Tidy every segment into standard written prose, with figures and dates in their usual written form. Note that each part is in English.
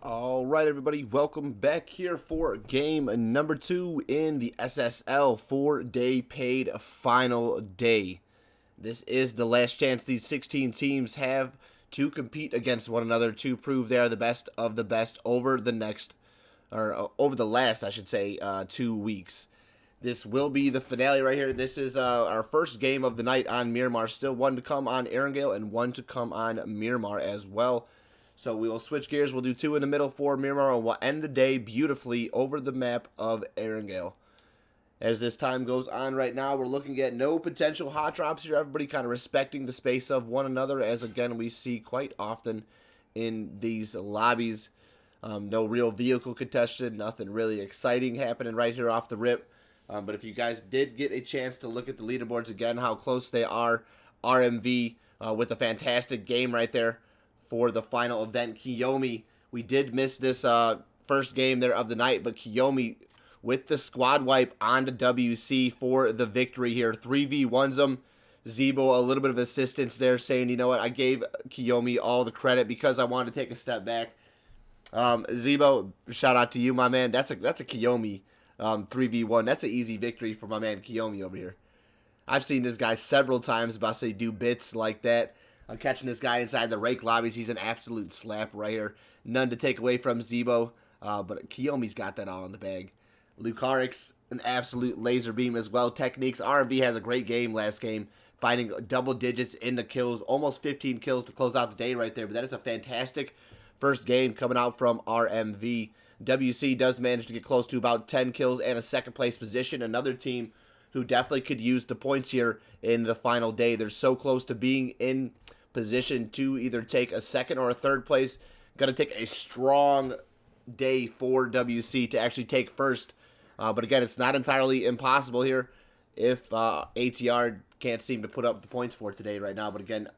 All right, everybody, welcome back here for game number 2 in the SSL 4-day paid final day. This is the last chance these 16 teams have to compete against one another to prove they are the best of the best over the last, I should say, 2 weeks. This will be the finale right here. This is our first game of the night on Miramar. Still one to come on Erangel and one to come on Miramar as well. So we will switch gears. We'll do 2 in the middle for Miramar, and we'll end the day beautifully over the map of Erangel. As this time goes on right now, we're looking at no potential hot drops here. Everybody kind of respecting the space of one another, as again we see quite often in these lobbies. No real vehicle contested, nothing really exciting happening right here off the rip. But if you guys did get a chance to look at the leaderboards again, how close they are, RMV with a fantastic game right there for the final event. Kiyomi, we did miss this first game there of the night, but Kiyomi with the squad wipe onto WC for the victory here. 3v1s them. Zebo, a little bit of assistance there, saying, you know what, I gave Kiyomi all the credit because I wanted to take a step back. Zebo, shout out to you, my man. That's a Kiyomi 3v1. That's an easy victory for my man Kiyomi over here. I've seen this guy several times about to do bits like that. I'm catching this guy inside the rake lobbies. He's an absolute slap right here. None to take away from Zebo, but Kiyomi's got that all in the bag. Lucarix, an absolute laser beam as well. Techniques, RMV has a great game last game, finding double digits in the kills, almost 15 kills to close out the day right there. But that is a fantastic first game coming out from RMV. WC does manage to get close to about 10 kills and a second place position. Another team who definitely could use the points here in the final day. They're so close to being in position to either take a second or a third place. Going to take a strong day for WC to actually take first. But again, it's not entirely impossible here if ATR can't seem to put up the points for it today right now. But again,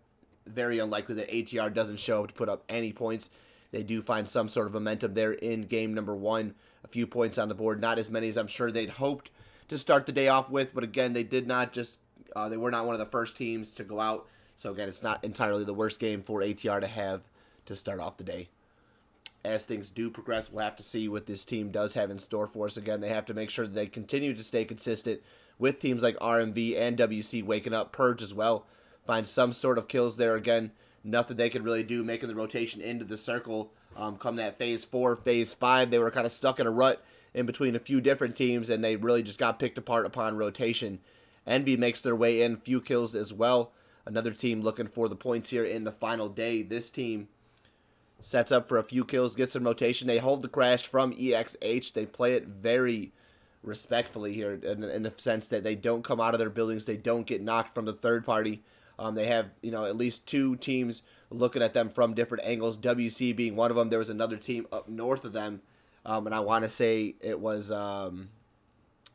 very unlikely that ATR doesn't show up to put up any points. They do find some sort of momentum there in game number 1. A few points on the board, not as many as I'm sure they'd hoped to start the day off with, but again, they did not just, they were not one of the first teams to go out, so again, it's not entirely the worst game for ATR to have to start off the day. As things do progress, we'll have to see what this team does have in store for us. Again, they have to make sure that they continue to stay consistent with teams like RMV and WC waking up, Purge as well, find some sort of kills there. Again, nothing they could really do, making the rotation into the circle come that Phase 4, Phase 5, they were kind of stuck in a rut in between a few different teams, and they really just got picked apart upon rotation. Envy makes their way in, few kills as well. Another team looking for the points here in the final day. This team sets up for a few kills, gets some rotation. They hold the crash from EXH. They play it very respectfully here in the sense that they don't come out of their buildings. They don't get knocked from the third party. They have, at least 2 teams looking at them from different angles, WC being one of them. There was another team up north of them. And I want to say it was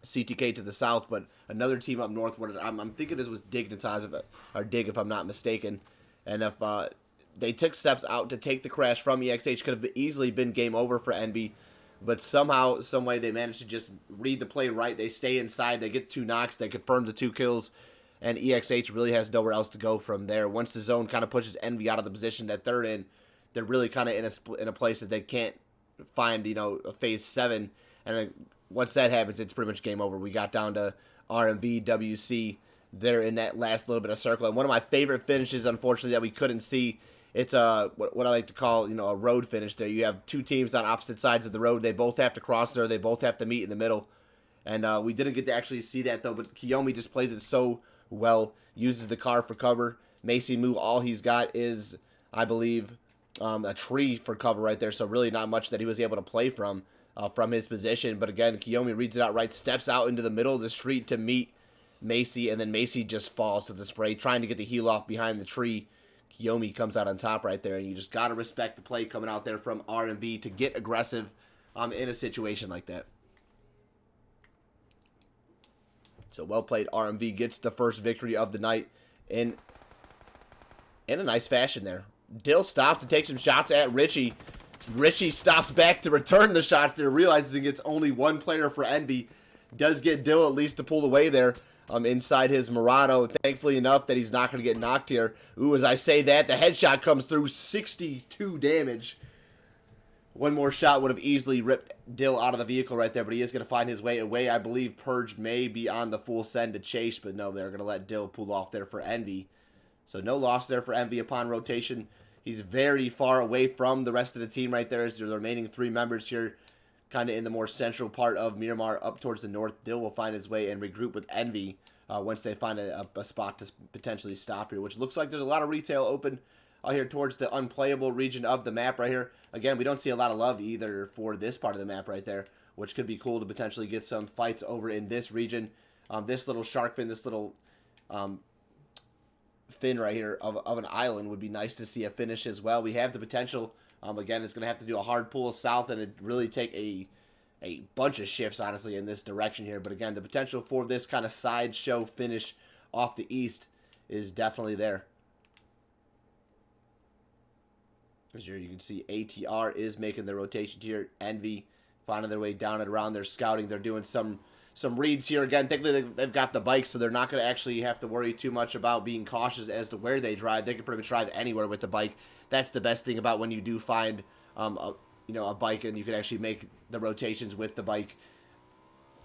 CTK to the south, but another team up north. I'm thinking this was Dignitas, or Dig, if I'm not mistaken. And if they took steps out to take the crash from EXH, could have easily been game over for Envy. But somehow, some way, they managed to just read the play right. They stay inside. They get 2 knocks. They confirm the 2 kills. And EXH really has nowhere else to go from there. Once the zone kind of pushes Envy out of the position that they're in, they're really kind of in a place that they can't find, a Phase 7, and once that happens, it's pretty much game over. We got down to RMV, WC, they're in that last little bit of circle, and one of my favorite finishes, unfortunately, that we couldn't see, it's what I like to call, a road finish there. You have 2 teams on opposite sides of the road. They both have to cross there. They both have to meet in the middle, and we didn't get to actually see that, though, but Kiyomi just plays it so well, uses the car for cover. Macy Moo, all he's got is, I believe, a tree for cover right there, so really not much that he was able to play from his position. But again, Kiyomi reads it out right, steps out into the middle of the street to meet Macy, and then Macy just falls to the spray, trying to get the heel off behind the tree. Kiyomi comes out on top right there, and you just got to respect the play coming out there from RMV to get aggressive in a situation like that. So well played. RMV gets the first victory of the night in a nice fashion there. Dill stops to take some shots at Richie. Richie stops back to return the shots there, realizing it's only 1 player for Envy. Does get Dill at least to pull away there inside his Murano. Thankfully enough that he's not going to get knocked here. Ooh, as I say that, the headshot comes through, 62 damage. One more shot would have easily ripped Dill out of the vehicle right there, but he is going to find his way away. I believe Purge may be on the full send to chase, but no, they're going to let Dill pull off there for Envy. So no loss there for Envy upon rotation. He's very far away from the rest of the team right there as the remaining 3 members here kind of in the more central part of Miramar up towards the north. Dill will find his way and regroup with Envy once they find a spot to potentially stop here, which looks like there's a lot of retail open out here towards the unplayable region of the map right here. Again, we don't see a lot of love either for this part of the map right there, which could be cool to potentially get some fights over in this region. This little shark fin, this little fin right here of an island would be nice to see a finish as well. We have the potential. Again, it's going to have to do a hard pull south and it really take a bunch of shifts, honestly, in this direction here. But again, the potential for this kind of sideshow finish off the east is definitely there. As here you can see ATR is making the rotation here. Envy finding their way down and around. They're scouting. They're doing some reads here. Again, thankfully they've got the bikes, so they're not going to actually have to worry too much about being cautious as to where they drive. They can pretty much drive anywhere with the bike. That's the best thing about when you do find a bike and you can actually make the rotations with the bike.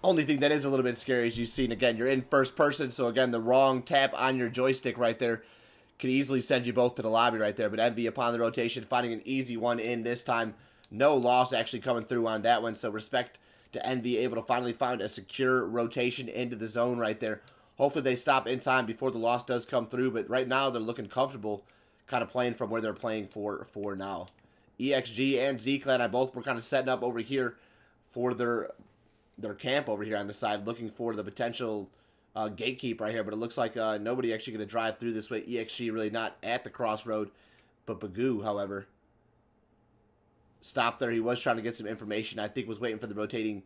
Only thing that is a little bit scary is you've seen, again, you're in first person, so again, the wrong tap on your joystick right there could easily send you both to the lobby right there. But Envy upon the rotation, finding an easy one in this time. No loss actually coming through on that one. So respect to Envy, able to finally find a secure rotation into the zone right there. Hopefully they stop in time before the loss does come through. But right now they're looking comfortable kind of playing from where they're playing for now. EXG and Z-Clan, I both were kind of setting up over here for their camp over here on the side, looking for the potential gatekeep right here, but it looks like nobody actually going to drive through this way. EXG really not at the crossroad, but Bagoo, however, stopped there. He was trying to get some information. I think was waiting for the rotating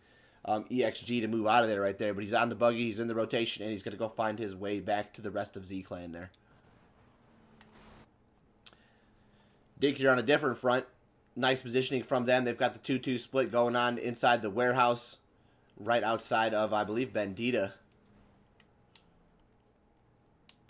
EXG to move out of there right there, but he's on the buggy, he's in the rotation, and he's going to go find his way back to the rest of Z-Clan there. Dig here on a different front. Nice positioning from them. They've got the 2-2 split going on inside the warehouse right outside of, I believe, Bandita.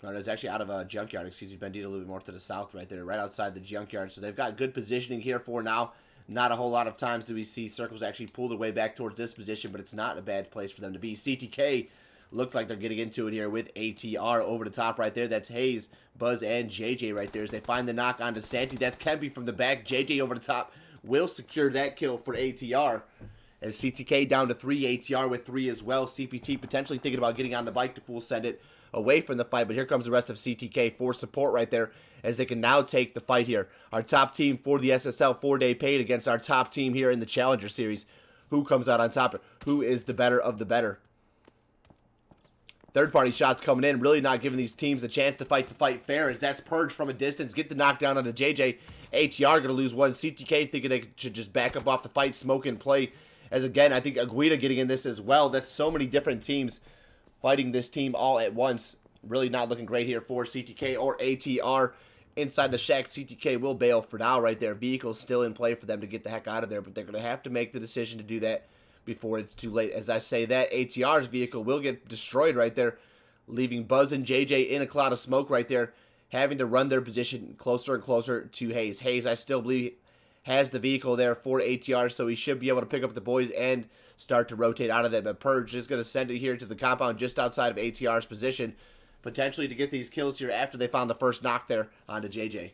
No, it's actually out of a junkyard. Excuse me, Bandita a little bit more to the south right there, right outside the junkyard. So they've got good positioning here for now. Not a whole lot of times do we see circles actually pull their way back towards this position, but it's not a bad place for them to be. CTK looked like they're getting into it here with ATR over the top right there. That's Hayes, Buzz, and JJ right there as they find the knock onto Santi. That's Kempi from the back. JJ over the top will secure that kill for ATR. As CTK down to 3, ATR with 3 as well. CPT potentially thinking about getting on the bike to full send it away from the fight, but here comes the rest of CTK for support right there as they can now take the fight here. Our top team for the SSL 4-day paid against our top team here in the Challenger Series. Who comes out on top? Who is the better of the better? Third-party shots coming in, really not giving these teams a chance to fight the fight fair as that's Purge from a distance. Get the knockdown on the JJ. ATR going to lose one. CTK thinking they should just back up off the fight, smoke and play. As again, I think Aguida getting in this as well. That's so many different teams fighting this team all at once. Really not looking great here for CTK or ATR. Inside the shack, CTK will bail for now right there. Vehicle's still in play for them to get the heck out of there, but they're going to have to make the decision to do that before it's too late. As I say that, ATR's vehicle will get destroyed right there, leaving Buzz and JJ in a cloud of smoke right there, having to run their position closer and closer to Hayes. Hayes, I still believe, has the vehicle there for ATR, so he should be able to pick up the boys and start to rotate out of that. But Purge is going to send it here to the compound just outside of ATR's position, potentially to get these kills here after they found the first knock there onto JJ.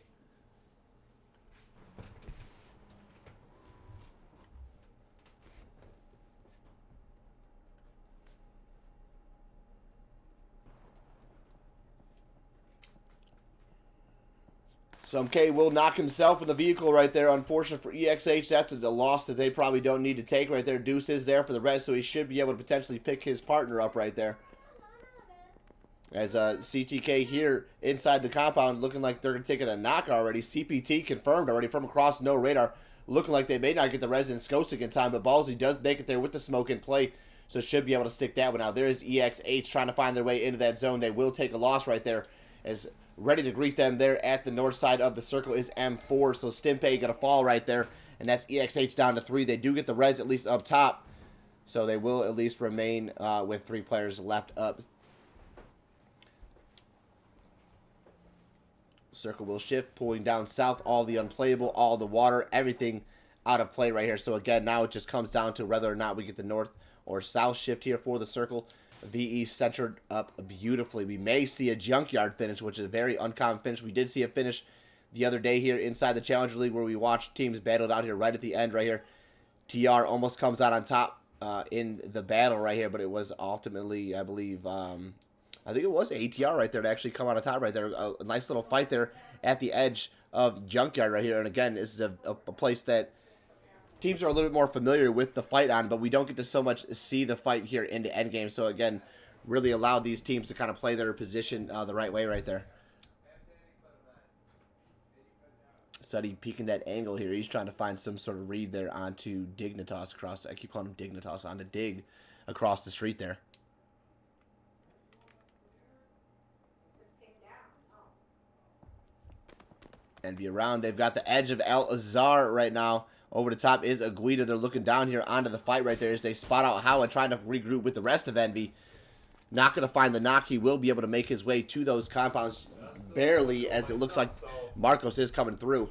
Some K will knock himself in the vehicle right there. Unfortunate for EXH. That's a loss that they probably don't need to take right there. Deuce is there for the rest, so he should be able to potentially pick his partner up right there. As CTK here inside the compound looking like they're taking a knock already. CPT confirmed already from across no radar. Looking like they may not get the Resident Skosik in time, but Ballsy does make it there with the smoke in play, so should be able to stick that one out. There is EXH trying to find their way into that zone. They will take a loss right there as ready to greet them there at the north side of the circle is M4. So Stimpy going to fall right there. And that's EXH down to 3. They do get the res at least up top. So they will at least remain with 3 players left up. Circle will shift, pulling down south. All the unplayable, all the water, everything out of play right here. So again, now it just comes down to whether or not we get the north or south shift here for the circle. VE centered up beautifully. We may see a junkyard finish, which is a very uncommon finish. We did see a finish the other day here inside the Challenger League where we watched teams battled out here right at the end right here. TR almost comes out on top in the battle right here, but it was ultimately, I believe, I think it was ATR right there to actually come out on top right there. A nice little fight there at the edge of Junkyard right here. And again, this is a place that teams are a little bit more familiar with the fight on, but we don't get to so much see the fight here in the end game. So again, really allow these teams to kind of play their position the right way right there. Suddy peeking that angle here. He's trying to find some sort of read there onto Dignitas across. I keep calling him Dignitas, onto Dig across the street there. Envy around. They've got the edge of El Azar right now. Over the top is Aguida. They're looking down here onto the fight right there as they spot out Howa trying to regroup with the rest of Envy. Not going to find the knock. He will be able to make his way to those compounds barely, as it looks like Marcos is coming through.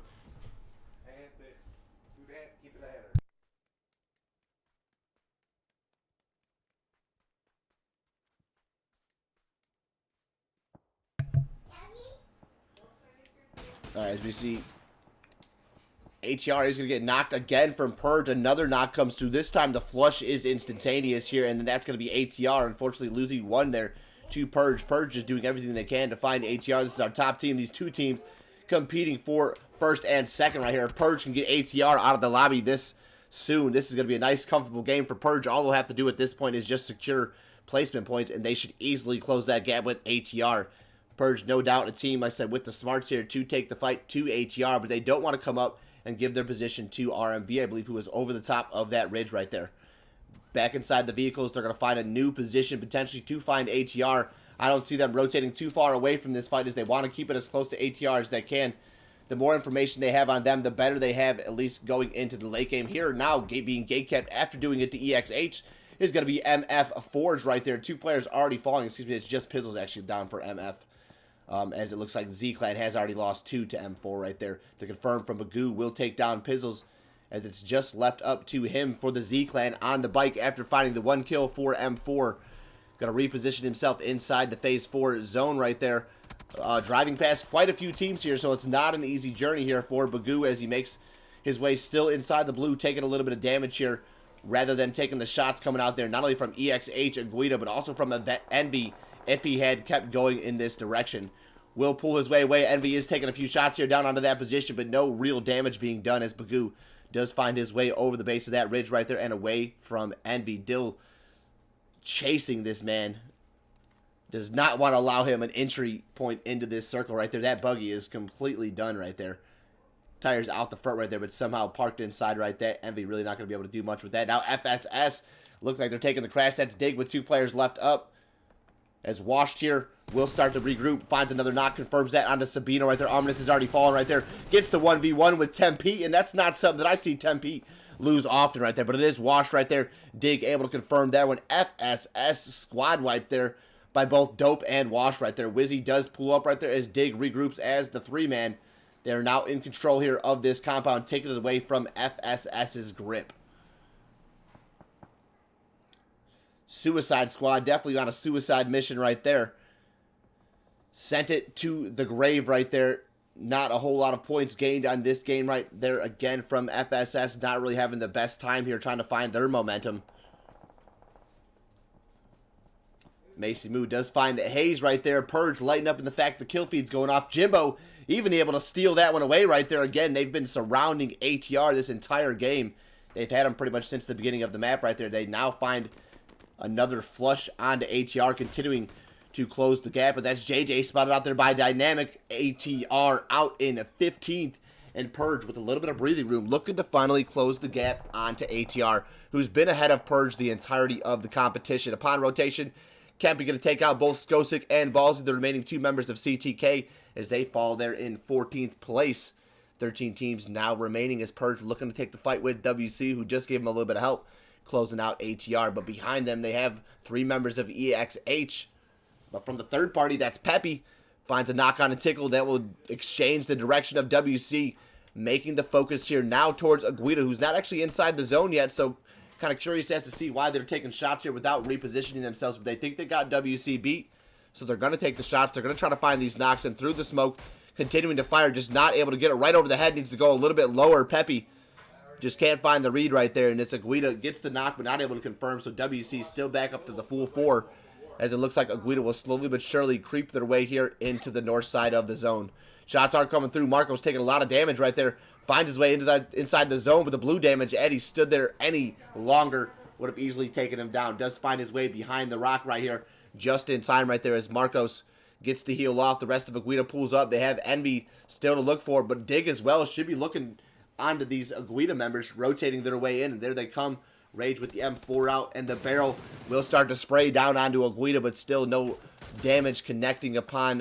As we see, ATR is going to get knocked again from Purge. Another knock comes through. This time the flush is instantaneous here, and then that's going to be ATR, unfortunately losing one there to Purge. Purge is doing everything they can to find ATR. This is our top team. These two teams competing for first and second right here. If Purge can get ATR out of the lobby this soon, this is going to be a nice, comfortable game for Purge. All they'll have to do at this point is just secure placement points, and they should easily close that gap with ATR. Purge, no doubt, a team, like I said, with the smarts here to take the fight to ATR, but they don't want to come up and give their position to RMV, I believe, who was over the top of that ridge right there. Back inside the vehicles, they're going to find a new position, potentially to find ATR. I don't see them rotating too far away from this fight, as they want to keep it as close to ATR as they can. The more information they have on them, the better they have, at least going into the late game. Here now, being gate kept after doing it to EXH, is going to be MF Forge right there. Two players already falling. Excuse me, it's just Pizzles actually down for MF. As it looks like Z-Clan has already lost 2 to M4 right there. To confirm from Magoo will take down Pizzles, as it's just left up to him for the Z-Clan on the bike after finding the 1 kill for M4. Going to reposition himself inside the Phase 4 zone right there. Driving past quite a few teams here, so it's not an easy journey here for Magoo as he makes his way still inside the blue, taking a little bit of damage here rather than taking the shots coming out there, not only from EXH and Guida, but also from Envy. If he had kept going in this direction, will pull his way away. Envy is taking a few shots here down onto that position, but no real damage being done as Magoo does find his way over the base of that ridge right there and away from Envy. Dill chasing this man. Does not want to allow him an entry point into this circle right there. That buggy is completely done right there. Tires out the front right there, but somehow parked inside right there. Envy really not going to be able to do much with that. Now FSS looks like they're taking the crash. That's Dig with 2 players left up. As Washed here will start to regroup, finds another knock, confirms that onto Sabino right there. Ominous is already fallen right there. Gets the 1v1 with Tempe, and that's not something that I see Tempe lose often right there. But it is Washed right there. Dig able to confirm that one. FSS squad wipe there by both Dope and Wash right there. Wizzy does pull up right there as Dig regroups as the 3-man. They are now in control here of this compound, taking it away from FSS's grip. Suicide Squad, definitely on a suicide mission right there. Sent it to the grave right there. Not a whole lot of points gained on this game right there again from FSS. Not really having the best time here trying to find their momentum. Macy Moo does find Hayes right there. Purge lighting up in the fact the kill feed's going off. Jimbo even able to steal that one away right there again. They've been surrounding ATR this entire game. They've had them pretty much since the beginning of the map right there. They now find another flush onto ATR, continuing to close the gap. But that's JJ spotted out there by Dynamic. ATR out in 15th. And Purge with a little bit of breathing room, looking to finally close the gap onto ATR, who's been ahead of Purge the entirety of the competition. Upon rotation, Kemp going to take out both Skosic and Ballsy, the remaining 2 members of CTK, as they fall there in 14th place. 13 teams now remaining as Purge looking to take the fight with WC, who just gave him a little bit of help closing out ATR. But behind them, they have 3 members of EXH. But from the third party, that's Peppy. Finds a knock on a tickle that will exchange the direction of WC. making the focus here now towards Aguida, who's not actually inside the zone yet, so kind of curious as to see why they're taking shots here without repositioning themselves. But they think they got WC beat, so they're going to take the shots. They're going to try to find these knocks, and through the smoke, continuing to fire, just not able to get it right over the head. Needs to go a little bit lower. Pepe just can't find the read right there, and it's Aguida gets the knock, but not able to confirm, so WC still back up to the full 4, as it looks like Aguida will slowly but surely creep their way here into the north side of the zone. Shots aren't coming through. Marco's taking a lot of damage right there. Finds his way into that inside the zone with the blue damage. Eddie stood there any longer, would have easily taken him down. Does find his way behind the rock right here, just in time right there as Marcos gets the heal off. The rest of Aguida pulls up. They have Envy still to look for, but Dig as well should be looking onto these Aguida members, rotating their way in, and there they come. Rage with the M4 out, and the barrel will start to spray down onto Aguida, but still no damage connecting upon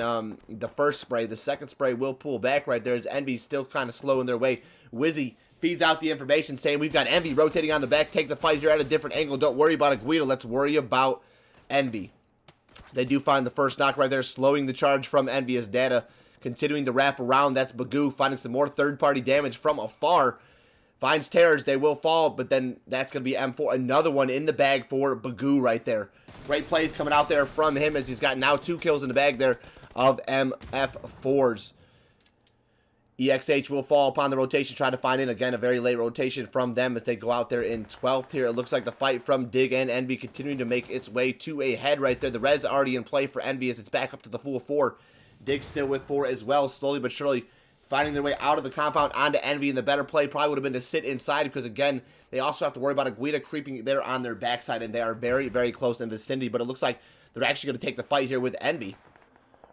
the first spray. The second spray will pull back right there as Envy still kind of slow in their way. Wizzy feeds out the information saying, we've got Envy rotating on the back. Take the fight here at a different angle. Don't worry about Aguida. Let's worry about Envy. They do find the first knock right there, slowing the charge from Envy as Data continuing to wrap around. That's Bagoo finding some more third-party damage from afar. Finds Terrors. They will fall, but then that's going to be M4. Another one in the bag for Bagoo right there. Great plays coming out there from him as he's got now 2 kills in the bag there of MF4s. EXH will fall upon the rotation, try to find in. Again, a very late rotation from them as they go out there in 12th here. It looks like the fight from Dig and Envy continuing to make its way to a head right there. The res already in play for Envy as it's back up to the full 4. Dig still with 4 as well, slowly but surely finding their way out of the compound onto Envy, and the better play probably would have been to sit inside because, again, they also have to worry about Aguida creeping there on their backside, and they are very, very close in vicinity, but it looks like they're actually going to take the fight here with Envy.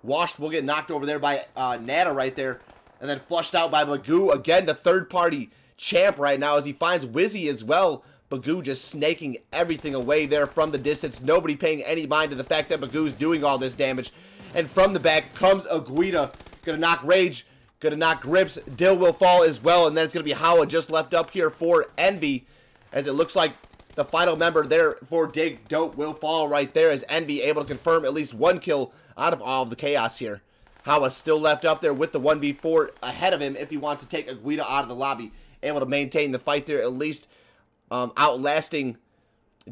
Washed will get knocked over there by Nata right there, and then flushed out by Bagoo. Again, the third-party champ right now as he finds Wizzy as well. Bagoo just snaking everything away there from the distance. Nobody paying any mind to the fact that Bagoo's doing all this damage. And from the back comes Aguida. Gonna knock Rage. Gonna knock Grips. Dill will fall as well. And then it's gonna be Howa just left up here for Envy. As it looks like the final member there for Dig Dope will fall right there. As Envy able to confirm at least 1 kill out of all of the chaos here. Howa still left up there with the 1v4 ahead of him if he wants to take Aguida out of the lobby. Able to maintain the fight there, at least outlasting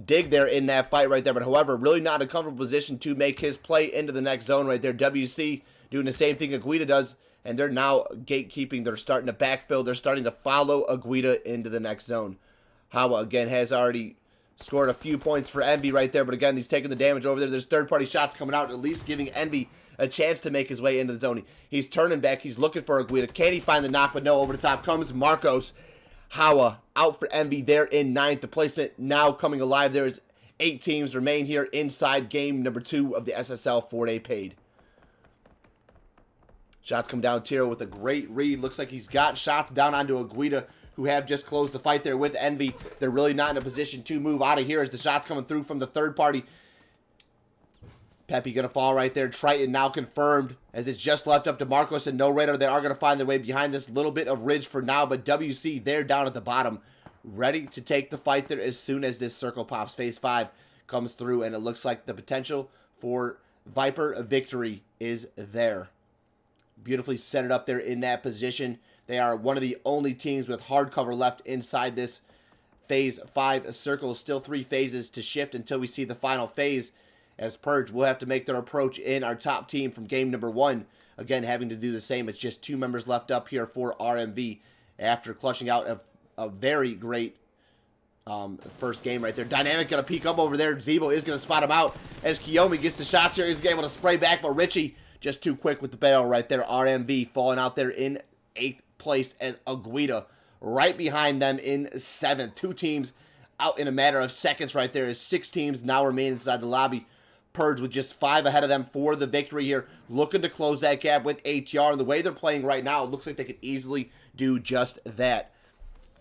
Dig there in that fight right there. But however, really not in a comfortable position to make his play into the next zone right there. WC doing the same thing Aguida does, and they're now gatekeeping. They're starting to backfill. They're starting to follow Aguida into the next zone. Howa, again, has already scored a few points for Envy right there. But again, he's taking the damage over there. There's third-party shots coming out, at least giving Envy a chance to make his way into the zone. He's turning back. He's looking for Aguida. Can he find the knock? But no, over the top comes Marcos. Howa out for Envy there in 9th. The placement now coming alive. There is 8 teams remain here inside game number 2 of the SSL 4-day paid. Shots come down Tiro with a great read. Looks like he's got shots down onto Aguida, who have just closed the fight there with Envy. They're really not in a position to move out of here as the shots coming through from the third party. Pepe going to fall right there. Triton now confirmed as it's just left up to Marcos and No Radar. They are going to find their way behind this little bit of ridge for now, but WC, they're down at the bottom, ready to take the fight there as soon as this circle pops. Phase 5 comes through, and it looks like the potential for Viper victory is there. Beautifully set it up there in that position. They are one of the only teams with hard cover left inside this Phase 5 circle. Still 3 phases to shift until we see the final phase, as Purge will have to make their approach in our top team from game number 1. Again, having to do the same. It's just 2 members left up here for RMV after clutching out a very great first game right there. Dynamic going to peek up over there. Zebo is going to spot him out as Kiyomi gets the shots here. He's able to spray back, but Richie just too quick with the barrel right there. RMV falling out there in 8th place as Aguida right behind them in 7th. 2 teams out in a matter of seconds right there as 6 teams now remain inside the lobby. Purge with just 5 ahead of them for the victory here, looking to close that gap with ATR. And the way they're playing right now, it looks like they could easily do just that.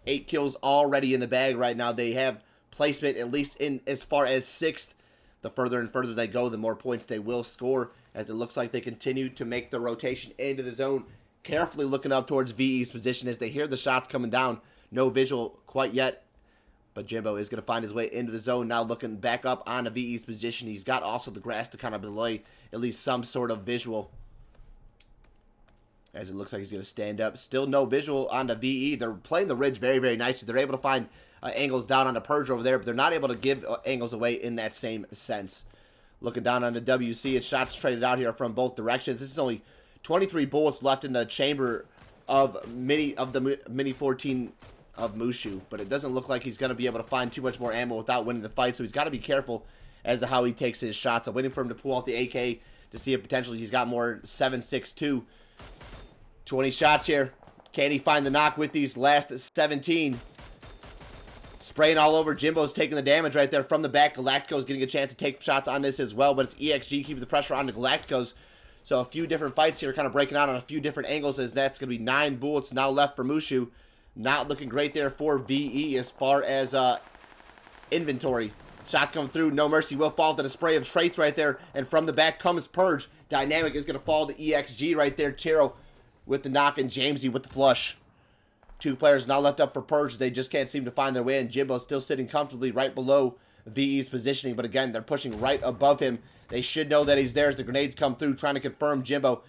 8 kills already in the bag right now. They have placement at least in as far as 6th. The further and further they go, the more points they will score, as it looks like they continue to make the rotation into the zone. Carefully looking up towards VE's position as they hear the shots coming down. No visual quite yet, but Jimbo is going to find his way into the zone now, looking back up on the VE's position. He's got also the grass to kind of delay at least some sort of visual. as it looks like he's going to stand up. Still no visual on the VE. They're playing the ridge very, very nicely. They're able to find angles down on the Purge over there, but they're not able to give angles away in that same sense. Looking down on the WC, it's shots traded out here from both directions. This is only 23 bullets left in the chamber of the Mini 14 of Mushu, but it doesn't look like he's going to be able to find too much more ammo without winning the fight, so he's got to be careful as to how he takes his shots. I'm waiting for him to pull out the AK to see if potentially he's got more 7.62. 20 shots here. Can he find the knock with these last 17? Spraying all over. Jimbo's taking the damage right there from the back. Galactico's getting a chance to take shots on this as well, but it's EXG keeping the pressure on the Galacticos. So a few different fights here, kind of breaking out on a few different angles, as that's going to be 9 bullets now left for Mushu. Not looking great there for VE as far as inventory. Shots coming through. No mercy will fall to the spray of traits right there, and from the back comes Purge. Dynamic is going to fall to EXG right there. Tiro with the knock, and Jamesy with the flush. 2 players now left up for Purge. They just can't seem to find their way, and Jimbo's still sitting comfortably right below VE's positioning, but again, they're pushing right above him. They should know that he's there as the grenades come through, trying to confirm Jimbo.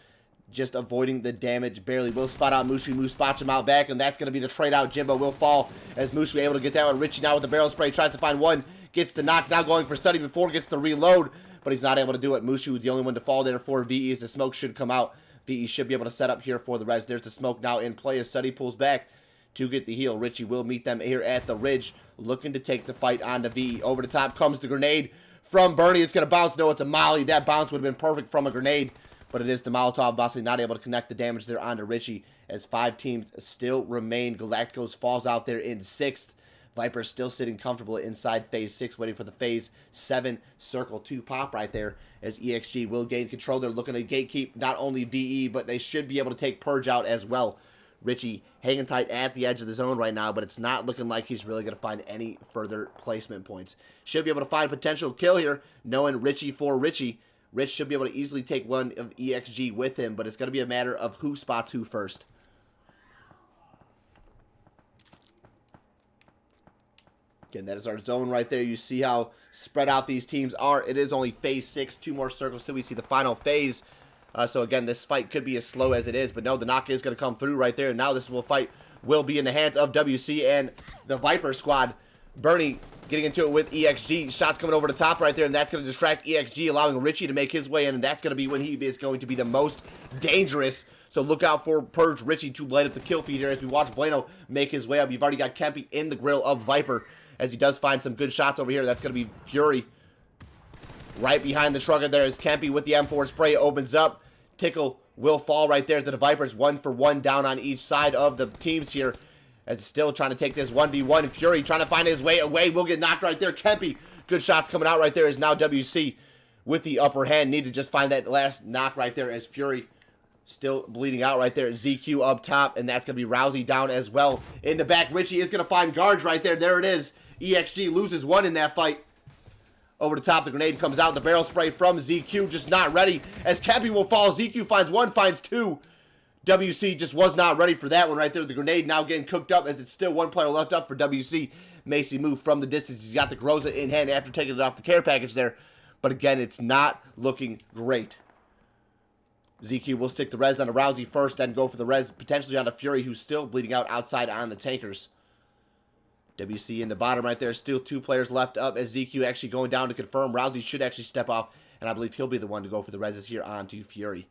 Just avoiding the damage barely. Will spot out Mushu. Moose spots him out back, and that's going to be the trade out. Jimbo will fall as Mushu able to get that one. Richie now with the barrel spray. Tries to find one. Gets the knock. Now going for study before gets the reload, but he's not able to do it. Mushu is the only one to fall there for VE as the smoke should come out. VE should be able to set up here for the res. There's the smoke now in play as Study pulls back to get the heal. Richie will meet them here at the ridge, looking to take the fight on to VE. Over the top comes the grenade from Bernie. It's going to bounce. No, it's a molly. That bounce would have been perfect from a grenade, but it is the Molotov. Bosley not able to connect the damage there onto Richie as 5 teams still remain. Galacticos falls out there in 6th. Viper's still sitting comfortable inside Phase 6, waiting for the Phase 7 Circle 2 pop right there as EXG will gain control. They're looking to gatekeep not only VE, but they should be able to take Purge out as well. Richie hanging tight at the edge of the zone right now, but it's not looking like he's really going to find any further placement points. Should be able to find potential kill here, knowing Richie for Richie. Rich should be able to easily take one of EXG with him, but it's going to be a matter of who spots who first. Again, that is our zone right there. You see how spread out these teams are. It is only Phase 6, 2 more circles till we see the final phase. So again, this fight could be as slow as it is, but no, the knock is going to come through right there. And now this fight will be in the hands of WC and the Viper squad. Bernie getting into it with EXG. Shots coming over the top right there, and that's going to distract EXG, allowing Richie to make his way in, and that's going to be when he is going to be the most dangerous. So look out for Purge Richie to light up the kill feed here as we watch Bueno make his way up. You've already got Kempy in the grill of Viper as he does find some good shots over here. That's going to be Fury. Right behind the trucker there is Kempy with the M4 spray. Opens up. Tickle will fall right there to the Vipers. 1 for 1 down on each side of the teams here. As still trying to take this 1v1. Fury trying to find his way away. Will get knocked right there. Kempy. Good shots coming out right there is now WC with the upper hand. Need to just find that last knock right there as Fury still bleeding out right there. ZQ up top. And that's going to be Rousey down as well. In the back, Richie is going to find guards right there. There it is. EXG loses 1 in that fight. Over the top, the grenade comes out. The barrel spray from ZQ just not ready. As Cappy will fall, ZQ finds 1, finds 2. WC just was not ready for that one right there. The grenade now getting cooked up as it's still 1 player left up for WC. Macy moved from the distance. He's got the Groza in hand after taking it off the care package there. But again, it's not looking great. ZQ will stick the res on the Rousey first, then go for the res potentially on the Fury, who's still bleeding out outside on the tankers. WC in the bottom right there. Still 2 players left up as ZQ actually going down to confirm. Rousey should actually step off, and I believe he'll be the one to go for the reses here on to Fury.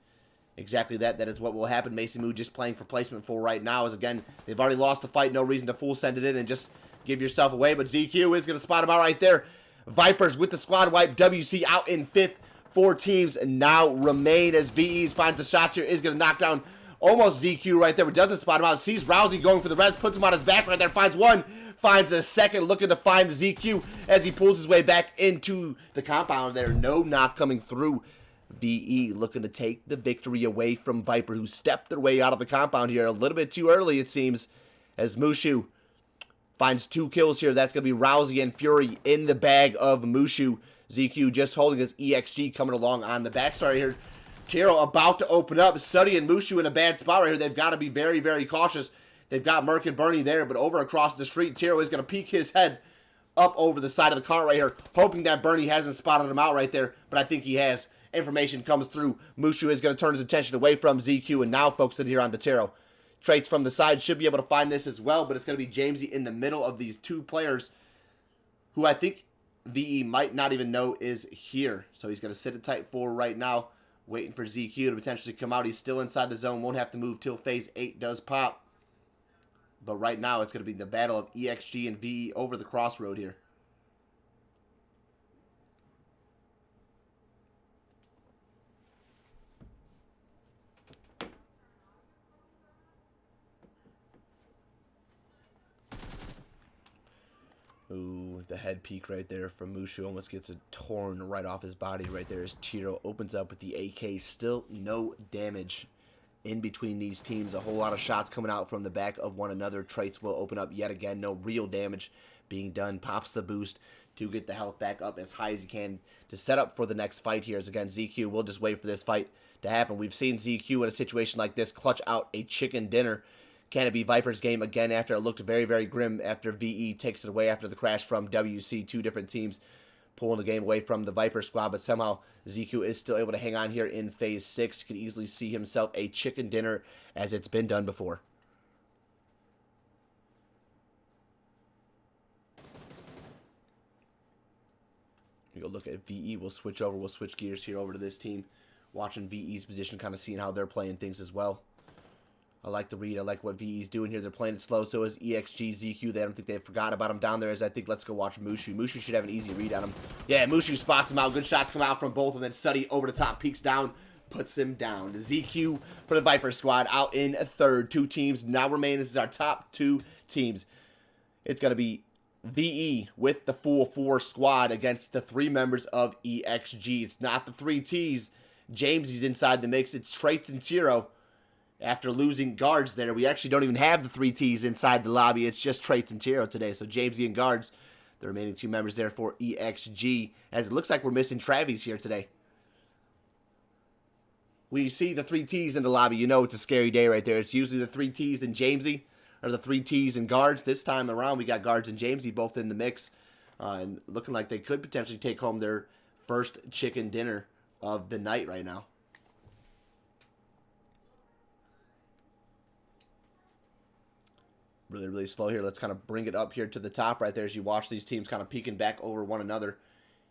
Exactly that. That is what will happen. Mason Moo just playing for placement for right now. As again, they've already lost the fight. No reason to full send it in and just give yourself away. But ZQ is going to spot him out right there. Vipers with the squad wipe. WC out in 5th. 4 teams now remain as VEs finds the shots here. Is going to knock down almost ZQ right there, but doesn't spot him out. Sees Rousey going for the res. Puts him on his back right there. Finds 1. Finds a second, looking to find ZQ as he pulls his way back into the compound there. No knock coming through. VE looking to take the victory away from Viper, who stepped their way out of the compound here a little bit too early, it seems, as Mushu finds 2 kills here. That's going to be Rousey and Fury in the bag of Mushu. ZQ just holding his EXG coming along on the backside here. Tiro about to open up. Suddy and Mushu in a bad spot right here. They've got to be very, very cautious. They've got Merc and Bernie there, but over across the street, Tiro is going to peek his head up over the side of the car right here, hoping that Bernie hasn't spotted him out right there, but I think he has. information comes through. Mushu is going to turn his attention away from ZQ and now focus it here on Datero. Traits from the side should be able to find this as well, but it's going to be Jamesy in the middle of these two players who I think VE might not even know is here. So he's going to sit at Type 4 right now, waiting for ZQ to potentially come out. He's still inside the zone, won't have to move till Phase 8 does pop. But right now, it's going to be the battle of EXG and VE over the crossroad here. Ooh, the head peek right there from Mushu almost gets it torn right off his body right there as Tiro opens up with the AK. Still no damage in between these teams. A whole lot of shots coming out from the back of one another. Traits will open up yet again. No real damage being done. Pops the boost to get the health back up as high as he can to set up for the next fight here. As again, ZQ will just wait for this fight to happen. We've seen ZQ in a situation like this clutch out a chicken dinner. Can it be Viper's game again after it looked very, very grim after VE takes it away after the crash from WC? Two different teams pulling the game away from the Viper squad, but somehow ZQ is still able to hang on here in Phase 6. Could easily see himself a chicken dinner as it's been done before. We go look at VE. We'll switch over. We'll switch gears here over to this team. Watching VE's position, kind of seeing how they're playing things as well. I like the read. I like what VE's doing here. They're playing it slow. So is EXG, ZQ. They don't think they forgot about him down there. As I think, let's go watch Mushu. Mushu should have an easy read on him. Yeah, Mushu spots him out. Good shots come out from both. And then Suddy over the top, peeks down, puts him down. ZQ for the Viper squad out in third. Two teams now remain. This is our top two teams. It's going to be VE with the full 4 squad against the 3 members of EXG. It's not the 3 Ts. Jamesy's inside the mix. It's Traits and Tiro. After losing guards there, we actually don't even have the 3 Ts inside the lobby. It's just Traits and Tiro today. So Jamesy and guards, the remaining 2 members there for EXG. As it looks like we're missing Travis here today. When you see the 3 Ts in the lobby, you know it's a scary day right there. It's usually the 3 Ts and Jamesy, or the 3 Ts and guards. This time around, we got guards and Jamesy both in the mix. And looking like they could potentially take home their first chicken dinner of the night right now. Really, really slow here. Let's kind of bring it up here to the top right there as you watch these teams kind of peeking back over one another.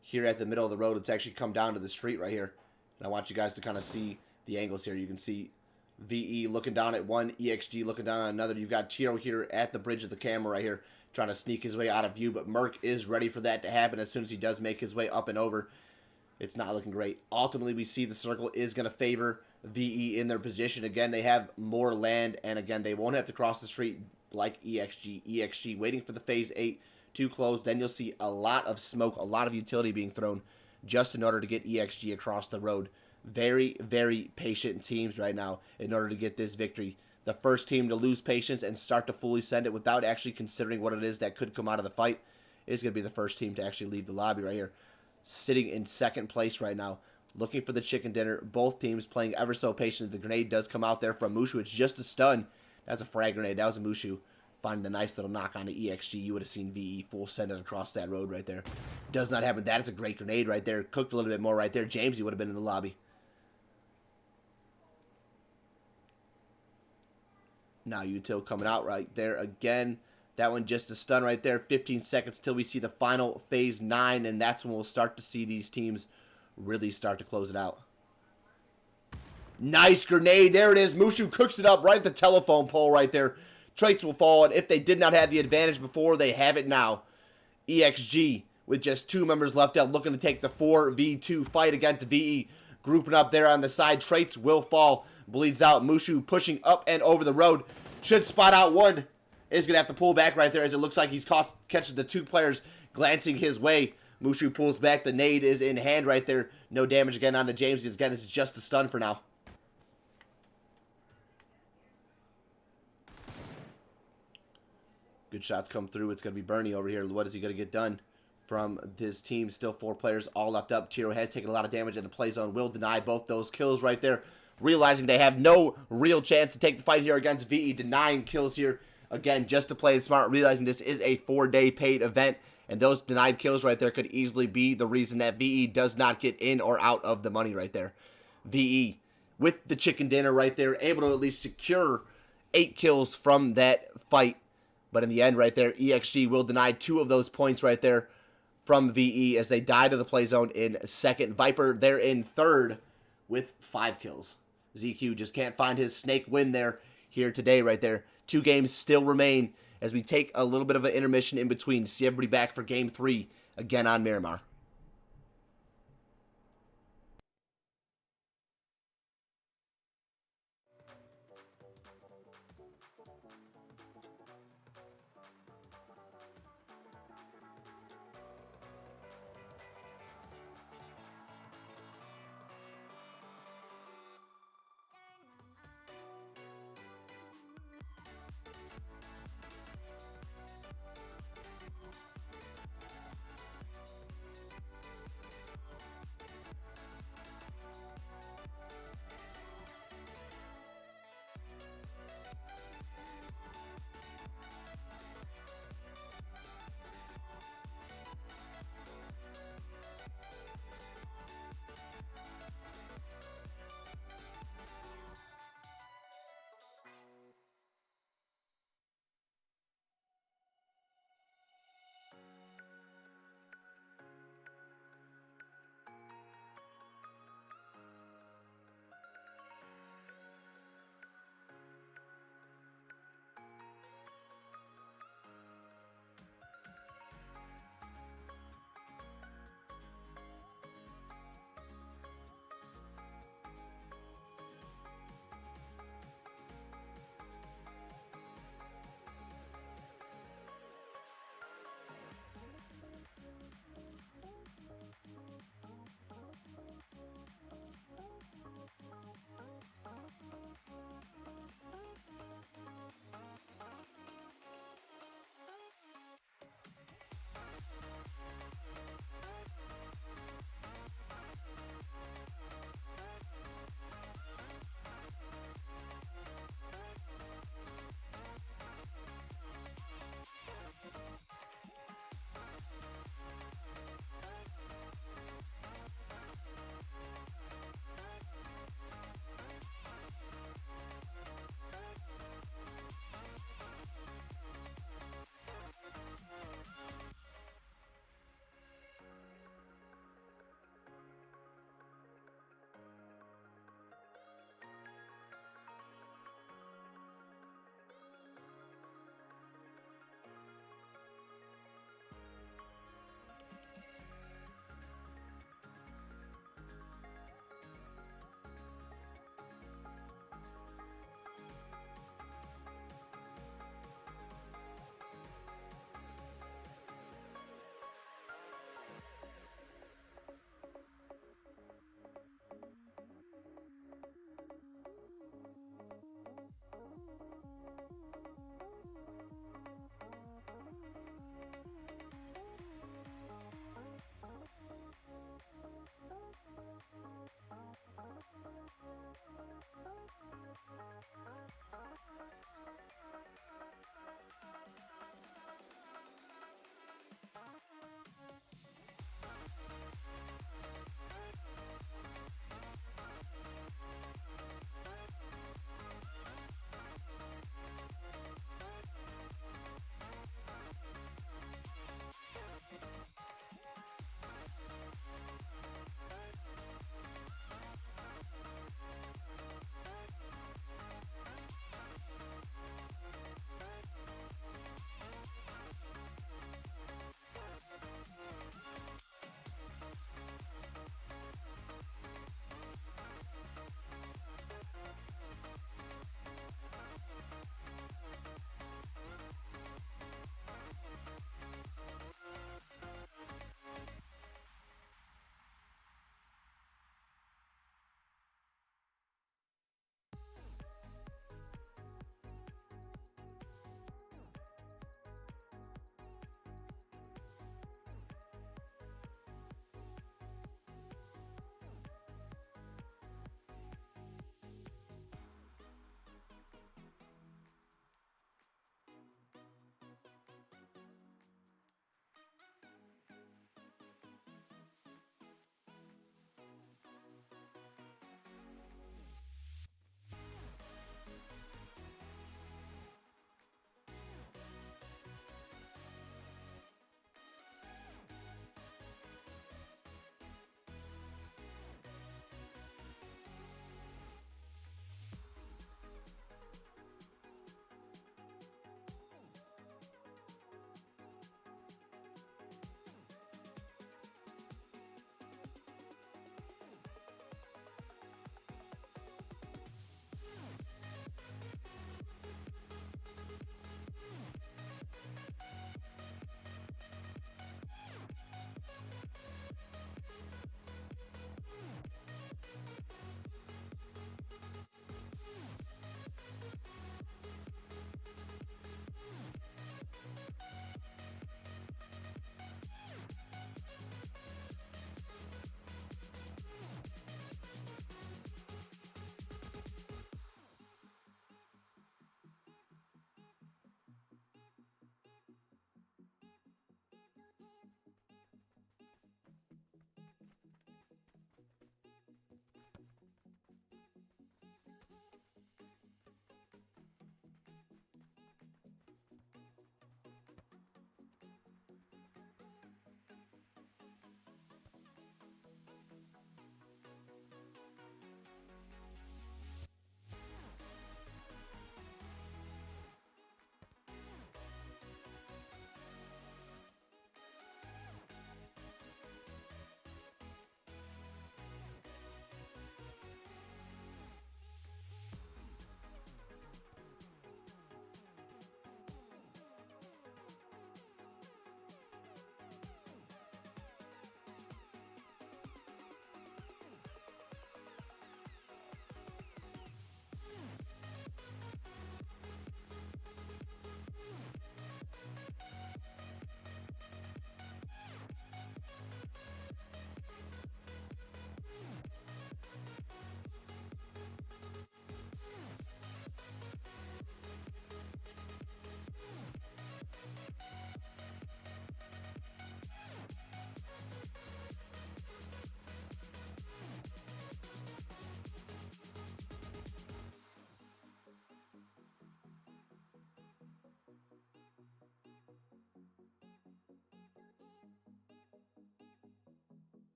Here at the middle of the road, it's actually come down to the street right here. And I want you guys to kind of see the angles here. You can see VE looking down at one, EXG looking down on another. You've got Tiro here at the bridge of the camera right here, trying to sneak his way out of view. But Merc is ready for that to happen as soon as he does make his way up and over. It's not looking great. Ultimately, we see the circle is going to favor VE in their position. Again, they have more land, and again, they won't have to cross the street like EXG. EXG waiting for the Phase 8 to close. Then you'll see a lot of smoke, a lot of utility being thrown just in order to get EXG across the road. Very, very patient teams right now in order to get this victory. The first team to lose patience and start to fully send it without actually considering what it is that could come out of the fight is going to be the first team to actually leave the lobby right here. Sitting in second place right now, looking for the chicken dinner. Both teams playing ever so patiently. The grenade does come out there from Mushu. It's just a stun. That's a frag grenade. That was a Mushu finding a nice little knock on the EXG. You would have seen VE full send it across that road right there. Does not happen. That is a great grenade right there. Cooked a little bit more right there. Jamesy would have been in the lobby. Now Util coming out right there again. That one just a stun right there. 15 seconds till we see the final Phase 9, and that's when we'll start to see these teams really start to close it out. Nice grenade. There it is. Mushu cooks it up right at the telephone pole right there. Traits will fall, and if they did not have the advantage before, they have it now. EXG with just 2 members left out, looking to take the 4v2 fight against VE. Grouping up there on the side. Traits will fall. Bleeds out. Mushu pushing up and over the road. Should spot out one. Is going to have to pull back right there as it looks like he's catches the 2 players glancing his way. Mushu pulls back. The nade is in hand right there. No damage again on the James. Again, it's just a stun for now. Good shots come through. It's going to be Bernie over here. What is he going to get done from this team? Still 4 players all left up. Tiro has taken a lot of damage in the play zone. Will deny both those kills right there. Realizing they have no real chance to take the fight here against VE. Denying kills here. Again, just to play it smart. Realizing this is a 4-day paid event. And those denied kills right there could easily be the reason that VE does not get in or out of the money right there. VE, with the chicken dinner right there, able to at least secure 8 kills from that fight. But in the end right there, EXG will deny 2 of those points right there from VE as they die to the play zone in second. Viper, they're in third with 5 kills. ZQ just can't find his snake win there here today right there. 2 games still remain as we take a little bit of an intermission in between to see everybody back for Game 3 again on Miramar.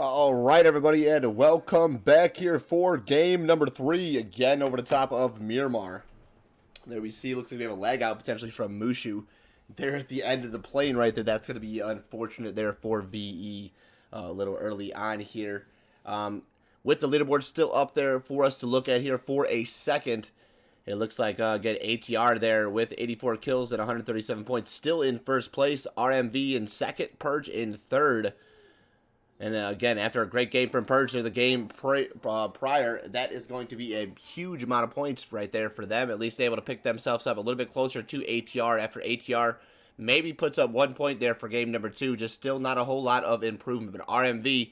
All right, everybody, and welcome back here for game number 3, again over the top of Miramar. There we see, looks like we have a lag out potentially from Mushu. There at the end of the plane right there. That's going to be unfortunate there for VE a little early on here. With the leaderboard still up there for us to look at here for a second. It looks like, again, ATR there with 84 kills and 137 points. Still in first place. RMV in second. Purge in third. And again, after a great game from Purge, the game prior, that is going to be a huge amount of points right there for them. At least they're able to pick themselves up a little bit closer to ATR after ATR maybe puts up 1 point there for game number 2. Just still not a whole lot of improvement. But RMV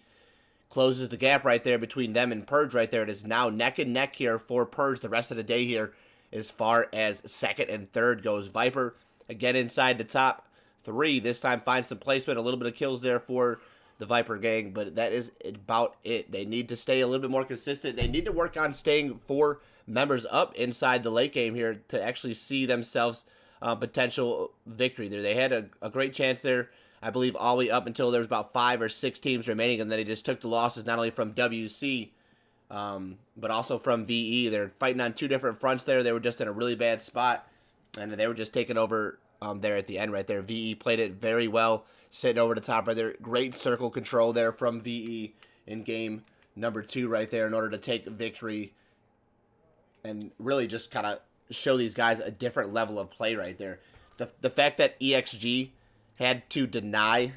closes the gap right there between them and Purge right there. It is now neck and neck here for Purge the rest of the day here as far as second and third goes. Viper, again, inside the top 3. This time finds some placement, a little bit of kills there for the Viper gang, but that is about it. They need to stay a little bit more consistent. They need to work on staying 4 members up inside the late game here to actually see themselves potential victory there. They had a great chance there, I believe, all the way up until there was about 5 or 6 teams remaining, and then they just took the losses not only from WC, but also from VE. They're fighting on 2 different fronts there. They were just in a really bad spot, and they were just taking over there at the end right there. VE played it very well, sitting over the top right there. Great circle control there from VE in game number 2 right there in order to take victory and really just kind of show these guys a different level of play right there. The fact that EXG had to deny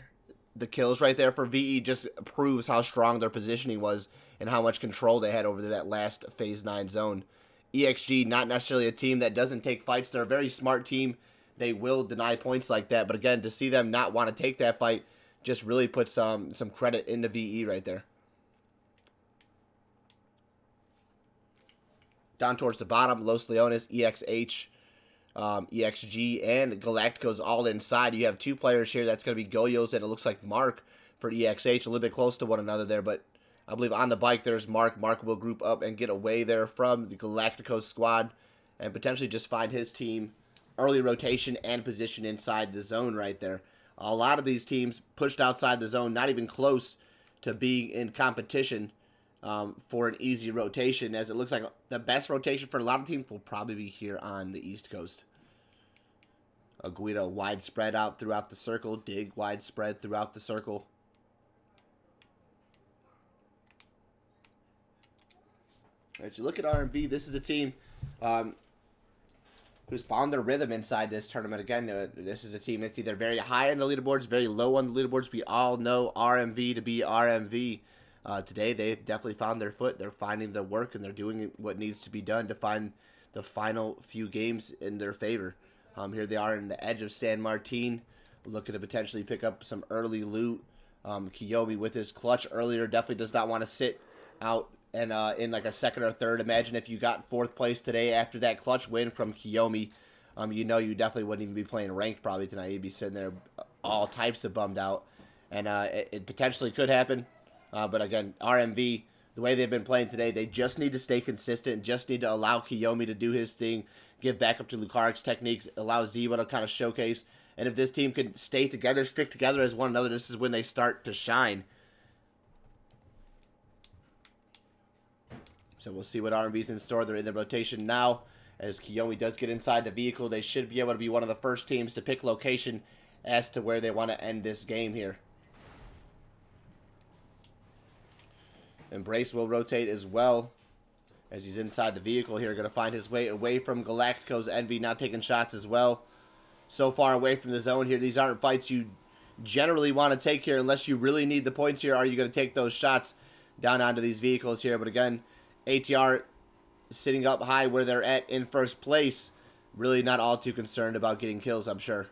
the kills right there for VE just proves how strong their positioning was and how much control they had over that last Phase 9 zone. EXG, not necessarily a team that doesn't take fights. They're a very smart team. They will deny points like that. But again, to see them not want to take that fight just really puts some credit into VE right there. Down towards the bottom, Los Leones, EXH, EXG, and Galacticos all inside. You have 2 players here. That's going to be Goyos, and it looks like Mark for EXH. A little bit close to one another there, but I believe on the bike there's Mark. Mark will group up and get away there from the Galacticos squad and potentially just find his team early rotation and position inside the zone right there. A lot of these teams pushed outside the zone, not even close to being in competition for an easy rotation, as it looks like the best rotation for a lot of teams will probably be here on the East Coast. Guido widespread out throughout the circle. Dig widespread throughout the circle. As you look at RMV, this is a team who's found their rhythm inside this tournament. Again, this is a team that's either very high on the leaderboards, very low on the leaderboards. We all know RMV to be RMV. Today, they've definitely found their foot. They're finding their work, and they're doing what needs to be done to find the final few games in their favor. Here they are in the edge of San Martin, looking to potentially pick up some early loot. Kiyomi with his clutch earlier definitely does not want to sit out and in like a second or third. Imagine if you got 4th place today after that clutch win from Kiyomi. You know you definitely wouldn't even be playing ranked probably tonight. You'd be sitting there all types of bummed out. And it potentially could happen. But again, RMV, the way they've been playing today, they just need to stay consistent, just need to allow Kiyomi to do his thing, give back up to Lukaric's techniques, allow Ziva to kind of showcase. And if this team can stay together, stick together as one another, this is when they start to shine. So we'll see what RMV's in store. They're in the rotation now. As Kiyomi does get inside the vehicle, they should be able to be one of the first teams to pick location as to where they want to end this game here. Embrace will rotate as well as he's inside the vehicle here. Going to find his way away from Galacticos. Envy not taking shots as well. So far away from the zone here. These aren't fights you generally want to take here unless you really need the points here. Are you going to take those shots down onto these vehicles here? But again, ATR sitting up high where they're at in first place. Really not all too concerned about getting kills, I'm sure.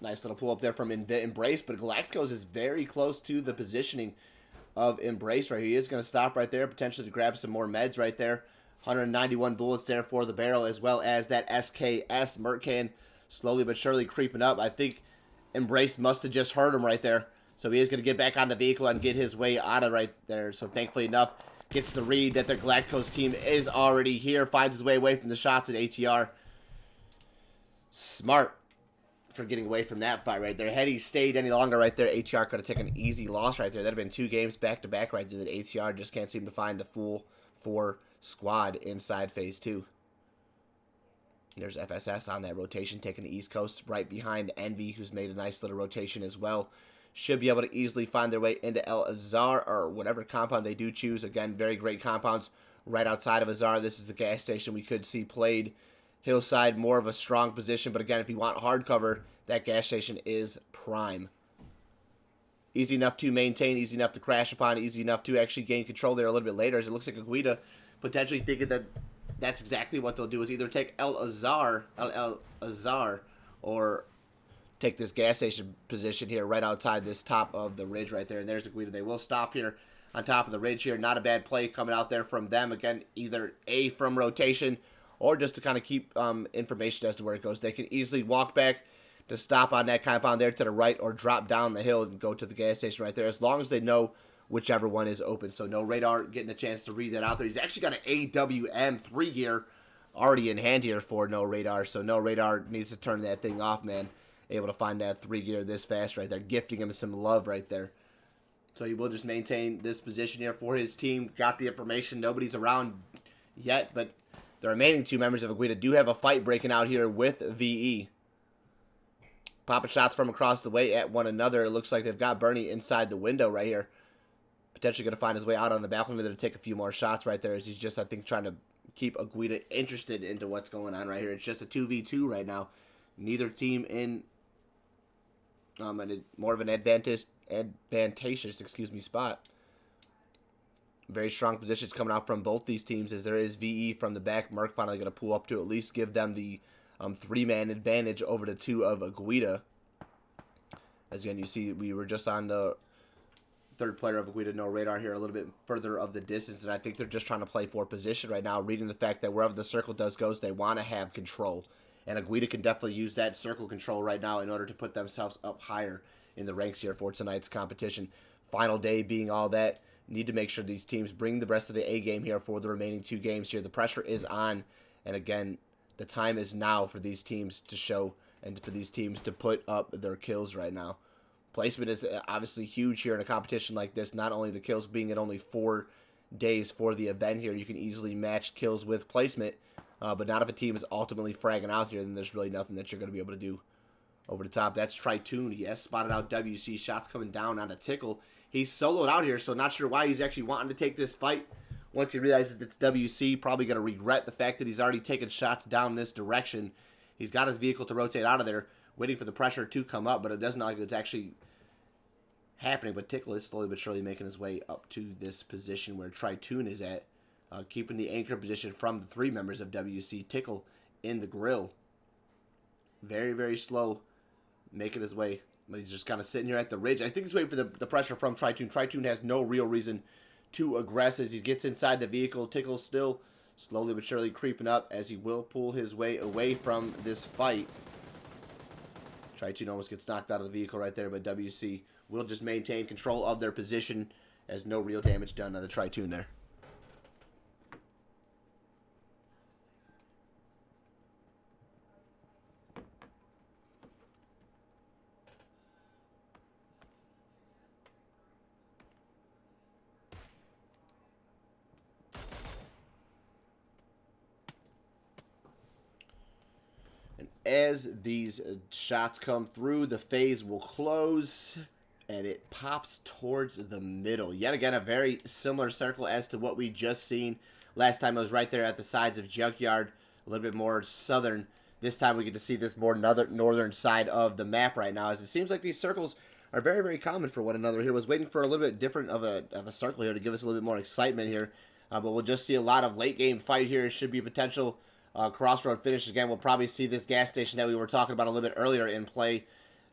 Nice little pull up there from Embrace, but Galacticos is very close to the positioning of Embrace right here. He is going to stop right there, potentially to grab some more meds right there. 191 bullets there for the barrel, as well as that SKS Mercan slowly but surely creeping up. I think Embrace must have just heard him right there. So he is going to get back on the vehicle and get his way out of right there. So thankfully enough, gets the read that the Galacticos team is already here. Finds his way away from the shots at ATR. Smart for getting away from that fight right there. Had he stayed any longer right there, ATR could have taken an easy loss right there. That would have been 2 games back-to-back right there that ATR just can't seem to find the full 4 squad inside Phase 2. There's FSS on that rotation, taking the East Coast right behind Envy, who's made a nice little rotation as well. Should be able to easily find their way into El Azar, or whatever compound they do choose. Again, very great compounds right outside of Azar. This is the gas station we could see played. Hillside, more of a strong position, but again, if you want hard cover, that gas station is prime. Easy enough to maintain, easy enough to crash upon, easy enough to actually gain control there a little bit later, as it looks like Aguida potentially thinking that that's exactly what they'll do, is either take El Azar, or take this gas station position here right outside this top of the ridge right there. And there's Aguida. They will stop here on top of the ridge here. Not a bad play coming out there from them. Again, either A, from rotation, or just to kind of keep information as to where it goes. They can easily walk back to stop on that compound there to the right, or drop down the hill and go to the gas station right there, as long as they know whichever one is open. So no radar getting a chance to read that out there. He's actually got an AWM 3 gear already in hand here for no radar. So no radar needs to turn that thing off, man. Able to find that 3 gear this fast right there. Gifting him some love right there. So he will just maintain this position here for his team. Got the information. Nobody's around yet, but the remaining 2 members of Aguida do have a fight breaking out here with VE. Popping shots from across the way at one another. It looks like they've got Bernie inside the window right here. Potentially going to find his way out on the balcony to take a few more shots right there, as he's just, I think, trying to keep Aguida interested into what's going on right here. It's just a 2v2 right now. Neither team in more of an advantageous spot. Very strong positions coming out from both these teams, as there is VE from the back. Merc finally going to pull up to at least give them the 3-man advantage over the 2 of Aguida. As again, you see, we were just on the 3rd player of Aguida, no radar here, a little bit further of the distance, and I think they're just trying to play for position right now, reading the fact that wherever the circle goes, they want to have control. And Aguida can definitely use that circle control right now in order to put themselves up higher in the ranks here for tonight's competition. Final day being all that, need to make sure these teams bring the rest of the A game here for the remaining 2 games here. The pressure is on, and again, the time is now for these teams to show and for these teams to put up their kills right now. Placement is obviously huge here in a competition like this. Not only the kills being at only 4 days for the event here, you can easily match kills with placement. But not if a team is ultimately fragging out here, then there's really nothing that you're going to be able to do over the top. That's Tritoon. He has spotted out WC. Shots coming down on a Tickle. He's soloed out here, so not sure why he's actually wanting to take this fight. Once he realizes it's WC, probably going to regret the fact that he's already taken shots down this direction. He's got his vehicle to rotate out of there, waiting for the pressure to come up, but it doesn't look like it's actually happening. But Tickle is slowly but surely making his way up to this position where Tritoon is at. Keeping the anchor position from the 3 members of WC. Tickle in the grill. Very, very slow making his way. But he's just kind of sitting here at the ridge. I think he's waiting for the pressure from Tritoon. Tritoon has no real reason to aggress as he gets inside the vehicle. Tickle still slowly but surely creeping up, as he will pull his way away from this fight. Tritoon almost gets knocked out of the vehicle right there, but WC will just maintain control of their position, as no real damage done on a Tritoon there. As these shots come through, the phase will close, and it pops towards the middle. Yet again, a very similar circle as to what we just seen. Last time it was right there at the sides of Junkyard, a little bit more southern. This time we get to see this more northern side of the map right now, as it seems like these circles are very, very common for one another here. Was waiting for a little bit different of a circle here to give us a little bit more excitement here. But we'll just see a lot of late game fight here. It should be a potential crossroad finish. Again, we'll probably see this gas station that we were talking about a little bit earlier in play.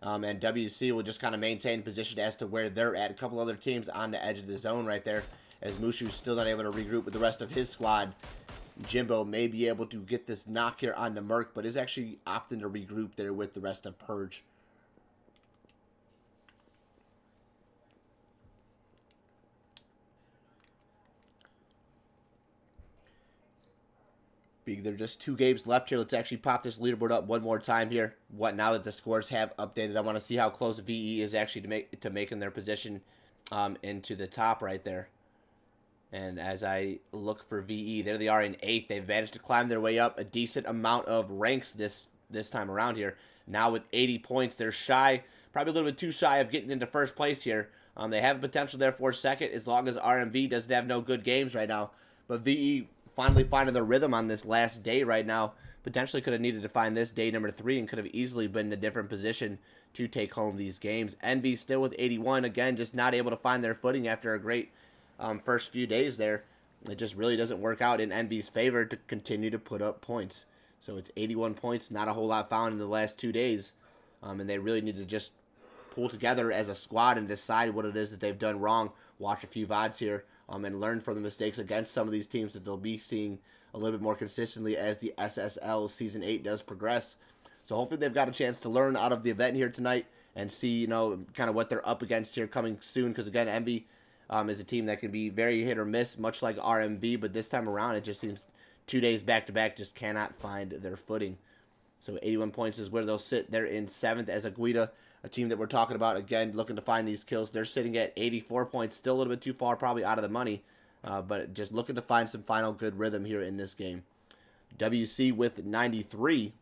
And WC will just kind of maintain position as to where they're at. A couple other teams on the edge of the zone right there, as Mushu's still not able to regroup with the rest of his squad. Jimbo may be able to get this knock here on the Merc, but is actually opting to regroup there with the rest of Purge. There are just 2 games left here. Let's actually pop this leaderboard up one more time here. Now that the scores have updated, I want to see how close VE is actually to making their position into the top right there. And as I look for VE, there they are in 8th. They've managed to climb their way up a decent amount of ranks this time around here. Now with 80 points, they're shy, probably a little bit too shy of getting into first place here. They have potential there for second as long as RMV doesn't have no good games right now. But VE finally finding their rhythm on this last day right now. Potentially could have needed to find this day number 3 and could have easily been in a different position to take home these games. Envy still with 81. Again, just not able to find their footing after a great first few days there. It just really doesn't work out in Envy's favor to continue to put up points. So it's 81 points, not a whole lot found in the last 2 days. And they really need to just pull together as a squad and decide what it is that they've done wrong. Watch a few VODs here and learn from the mistakes against some of these teams that they'll be seeing a little bit more consistently as the SSL Season 8 does progress. So hopefully they've got a chance to learn out of the event here tonight and see, kind of what they're up against here coming soon. Because, again, Envy is a team that can be very hit or miss, much like RMV. But this time around, it just seems 2 days back-to-back just cannot find their footing. So 81 points is where they'll sit. They're in 7th as Aguida, a team that we're talking about, again, looking to find these kills. They're sitting at 84 points, still a little bit too far, probably out of the money, but just looking to find some final good rhythm here in this game. WC with 93,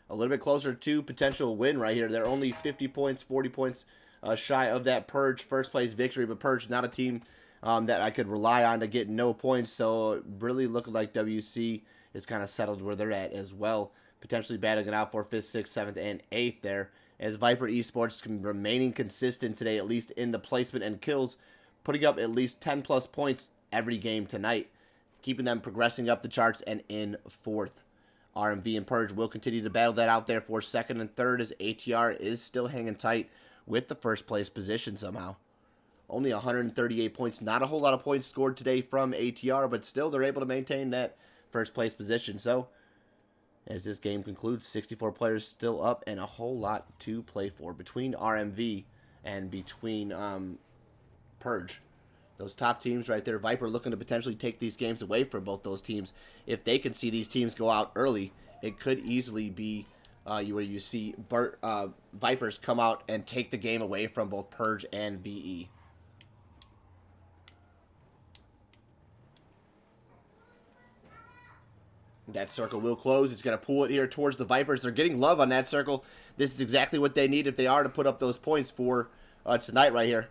a little bit closer to potential win right here. They're only 50 points, 40 points shy of that Purge first place victory, but Purge not a team that I could rely on to get no points, so really looking like WC is kind of settled where they're at as well. Potentially battling it out for 5th, 6th, 7th, and 8th there. As Viper Esports remaining consistent today, at least in the placement and kills, putting up at least 10-plus points every game tonight, keeping them progressing up the charts and in 4th. RMV and Purge will continue to battle that out there for 2nd and 3rd as ATR is still hanging tight with the first place position somehow. Only 138 points, not a whole lot of points scored today from ATR, but still they're able to maintain that first place position. So as this game concludes, 64 players still up and a whole lot to play for between RMV and between Purge. Those top teams right there, Viper looking to potentially take these games away from both those teams. If they can see these teams go out early, it could easily be where you see Vipers come out and take the game away from both Purge and VE. That circle will close. It's going to pull it here towards the Vipers. They're getting love on that circle. This is exactly what they need if they are to put up those points for tonight right here.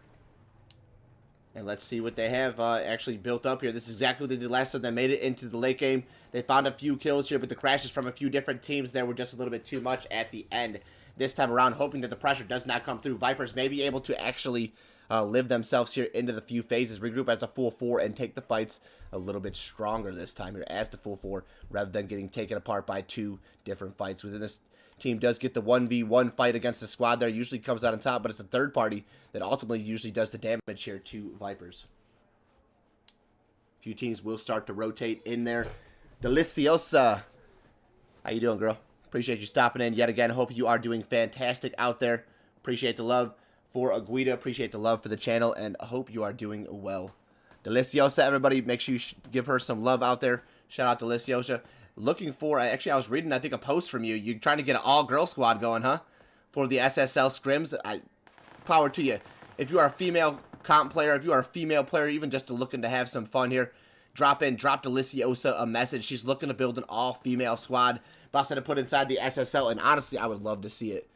And let's see what they have actually built up here. This is exactly what they did last time. They made it into the late game. They found a few kills here, but the crashes from a few different teams there were just a little bit too much at the end. This time around, hoping that the pressure does not come through. Vipers may be able to actually live themselves here into the few phases, regroup as a full 4, and take the fights a little bit stronger this time here as the full 4, rather than getting taken apart by 2 different fights. Within this team does get the 1v1 fight against the squad there, usually comes out on top, but it's a third party that ultimately usually does the damage here to Vipers. A few teams will start to rotate in there. Deliciosa, how you doing, girl? Appreciate you stopping in yet again. Hope you are doing fantastic out there. Appreciate the love for Aguida. Appreciate the love for the channel, and I hope you are doing well. Deliciosa, everybody, make sure you give her some love out there. Shout out to Deliciosa. Looking for, I was reading, I think, a post from you. You're trying to get an all-girl squad going, huh? For the SSL scrims. Power to you. If you are a female comp player, if you are a female player, even just looking to have some fun here, drop Deliciosa a message. She's looking to build an all-female squad. Busted to put inside the SSL, and honestly, I would love to see it.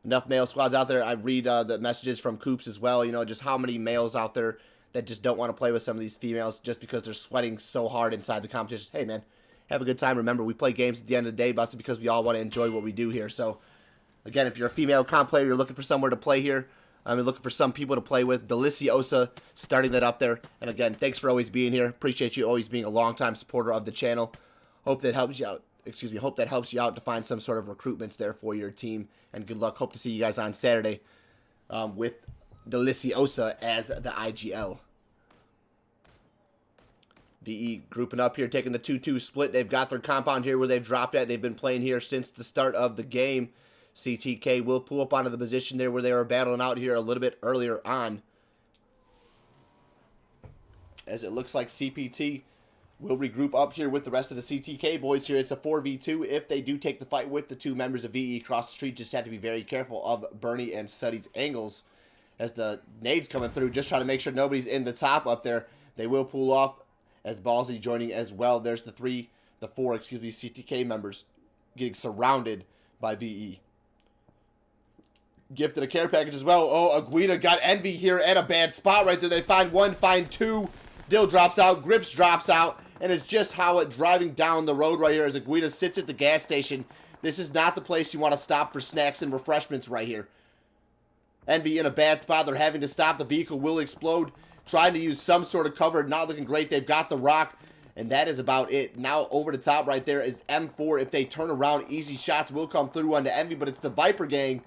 Enough male squads out there. I read the messages from Coops as well. You know, just how many males out there that just don't want to play with some of these females just because they're sweating so hard inside the competitions. Hey, man, have a good time. Remember, we play games at the end of the day, busted, because we all want to enjoy what we do here. So, again, if you're a female comp player, you're looking for somewhere to play here. I'm looking for some people to play with. Deliciosa starting that up there. And again, thanks for always being here. Appreciate you always being a longtime supporter of the channel. Hope that helps you out. Hope that helps you out to find some sort of recruitments there for your team. And good luck. Hope to see you guys on Saturday with Deliciosa as the IGL. VE grouping up here, taking the 2-2 split. They've got their compound here where they've dropped at. They've been playing here since the start of the game. CTK will pull up onto the position there where they were battling out here a little bit earlier on. As it looks like CPT We'll regroup up here with the rest of the CTK boys here. It's a 4v2. If they do take the fight with the 2 members of VE across the street, just have to be very careful of Bernie and Suddy's angles as the nades coming through. Just trying to make sure nobody's in the top up there. They will pull off as Ballsy joining as well. There's the 4 CTK members getting surrounded by VE. Gifted a care package as well. Oh, Aguida got Envy here at a bad spot right there. They find 1, find 2. Dill drops out. Grips drops out. And it's just how it driving down the road right here as Aguida sits at the gas station. This is not the place you want to stop for snacks and refreshments right here. Envy in a bad spot. They're having to stop. The vehicle will explode. Trying to use some sort of cover. Not looking great. They've got the rock. And that is about it. Now over the top right there is M4. If they turn around, easy shots will come through onto Envy. But it's the Viper gang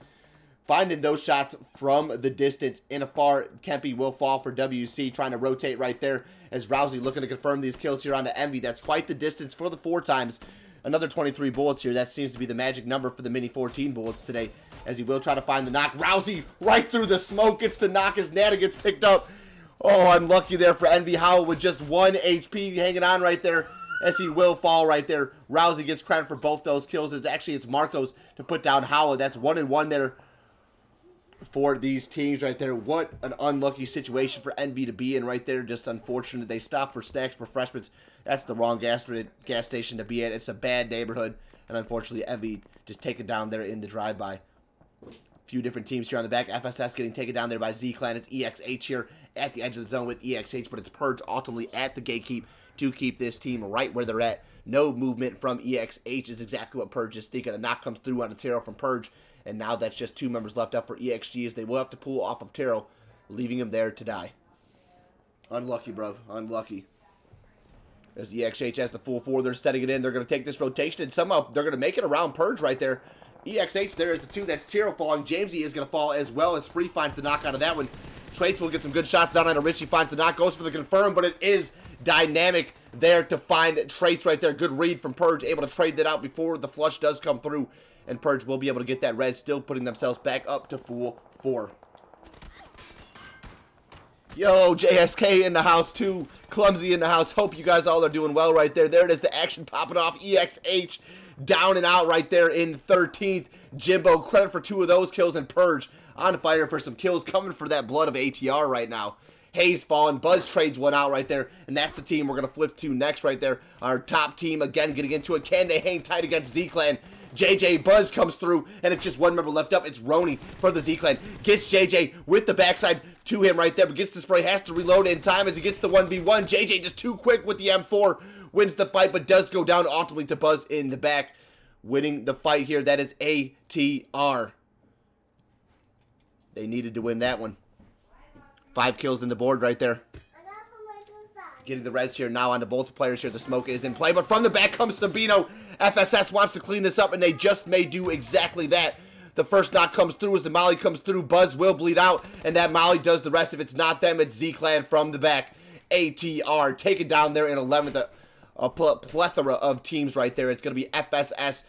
finding those shots from the distance. In a far, Kempe will fall for WC. Trying to rotate right there as Rousey looking to confirm these kills here onto Envy. That's quite the distance for the 4 times. Another 23 bullets here. That seems to be the magic number for the Mini 14 bullets today, as he will try to find the knock. Rousey right through the smoke. Gets the knock as Nana gets picked up. Oh, unlucky there for Envy Howell with just 1 HP hanging on right there, as he will fall right there. Rousey gets credit for both those kills. It's Marcos to put down Howell. That's 1-1 there for these teams right there. What an unlucky situation for Envy to be in right there. Just unfortunate. They stopped for snacks, refreshments. That's the wrong gas station to be at. It's a bad neighborhood. And unfortunately, Envy just taken down there in the drive-by. A few different teams here on the back. FSS getting taken down there by Z-Clan. It's EXH here at the edge of the zone with EXH. But it's Purge ultimately at the gatekeep to keep this team right where they're at. No movement from EXH is exactly what Purge is thinking. A knock comes through on the Taro from Purge. And now that's just 2 members left up for EXG, as they will have to pull off of Taro, leaving him there to die. Unlucky, bro. Unlucky. As EXH has the full 4, they're setting it in. They're going to take this rotation, and somehow they're going to make it around Purge right there. EXH there is the 2. That's Taro falling. Jamesy is going to fall as well, as Spree finds the knock out of that one. Traits will get some good shots down on Richie. Finds the knock. Goes for the confirm, but it is dynamic there to find Traits right there. Good read from Purge. Able to trade that out before the flush does come through. And Purge will be able to get that red, still putting themselves back up to full 4. Yo, JSK in the house too. Clumsy in the house. Hope you guys all are doing well right there. There it is, the action popping off. EXH down and out right there in 13th. Jimbo, credit for 2 of those kills. And Purge on fire for some kills, coming for that blood of ATR right now. Hayes falling. Buzz trades 1 out right there. And that's the team we're going to flip to next right there. Our top team again getting into it. Can they hang tight against Z-Clan? JJ Buzz comes through, and it's just 1 member left up. It's Roni for the Z-Clan. Gets JJ with the backside to him right there, but gets the spray, has to reload in time as he gets the 1v1. JJ just too quick with the M4, wins the fight, but does go down ultimately to Buzz in the back, winning the fight here. That is ATR. They needed to win that one. 5 kills in the board right there. Getting the reds here now onto both players here. The smoke is in play, but from the back comes Sabino. FSS wants to clean this up, and they just may do exactly that. The first knock comes through as the molly comes through. Buzz will bleed out, and that molly does the rest. If it's not them, it's Z-Clan from the back. ATR taken down there in 11th. A plethora of teams right there. It's going to be FSS,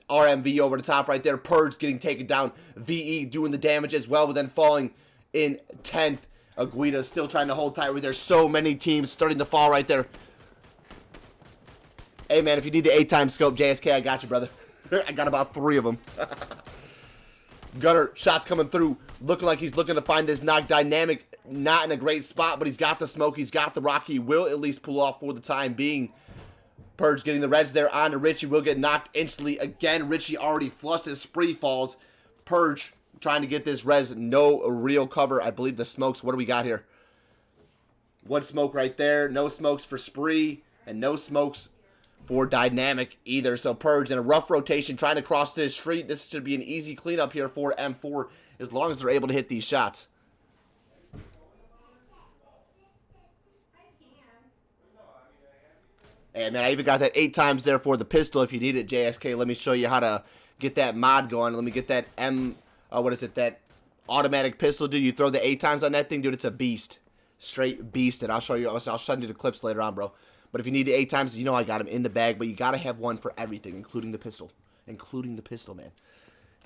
RMV over the top right there. Purge getting taken down. VE doing the damage as well, but then falling in 10th. Aguida still trying to hold tight. There's so many teams starting to fall right there. Hey, man, if you need the 8-time scope, JSK, I got you, brother. I got about 3 of them. Gunner, shots coming through. Looking like he's looking to find this knock. Dynamic, not in a great spot, but he's got the smoke. He's got the rock. He will at least pull off for the time being. Purge getting the reds there on to Richie. Will get knocked instantly. Again, Richie already flushed as Spree falls. Purge trying to get this res. No real cover. I believe the smokes. What do we got here? 1 smoke right there. No smokes for Spree. And no smokes for Dynamic either. So Purge in a rough rotation trying to cross this street. This should be an easy cleanup here for M4 as long as they're able to hit these shots. And man, I even got that 8 times there for the pistol if you need it, JSK. Let me show you how to get that mod going. Let me get that that automatic pistol, dude. You throw the 8 times on that thing, dude, it's a beast. Straight beast. And I'll show you the clips later on, bro. But if you need the 8 times, you know I got them in the bag. But you got to have one for everything, including the pistol. Including the pistol, man.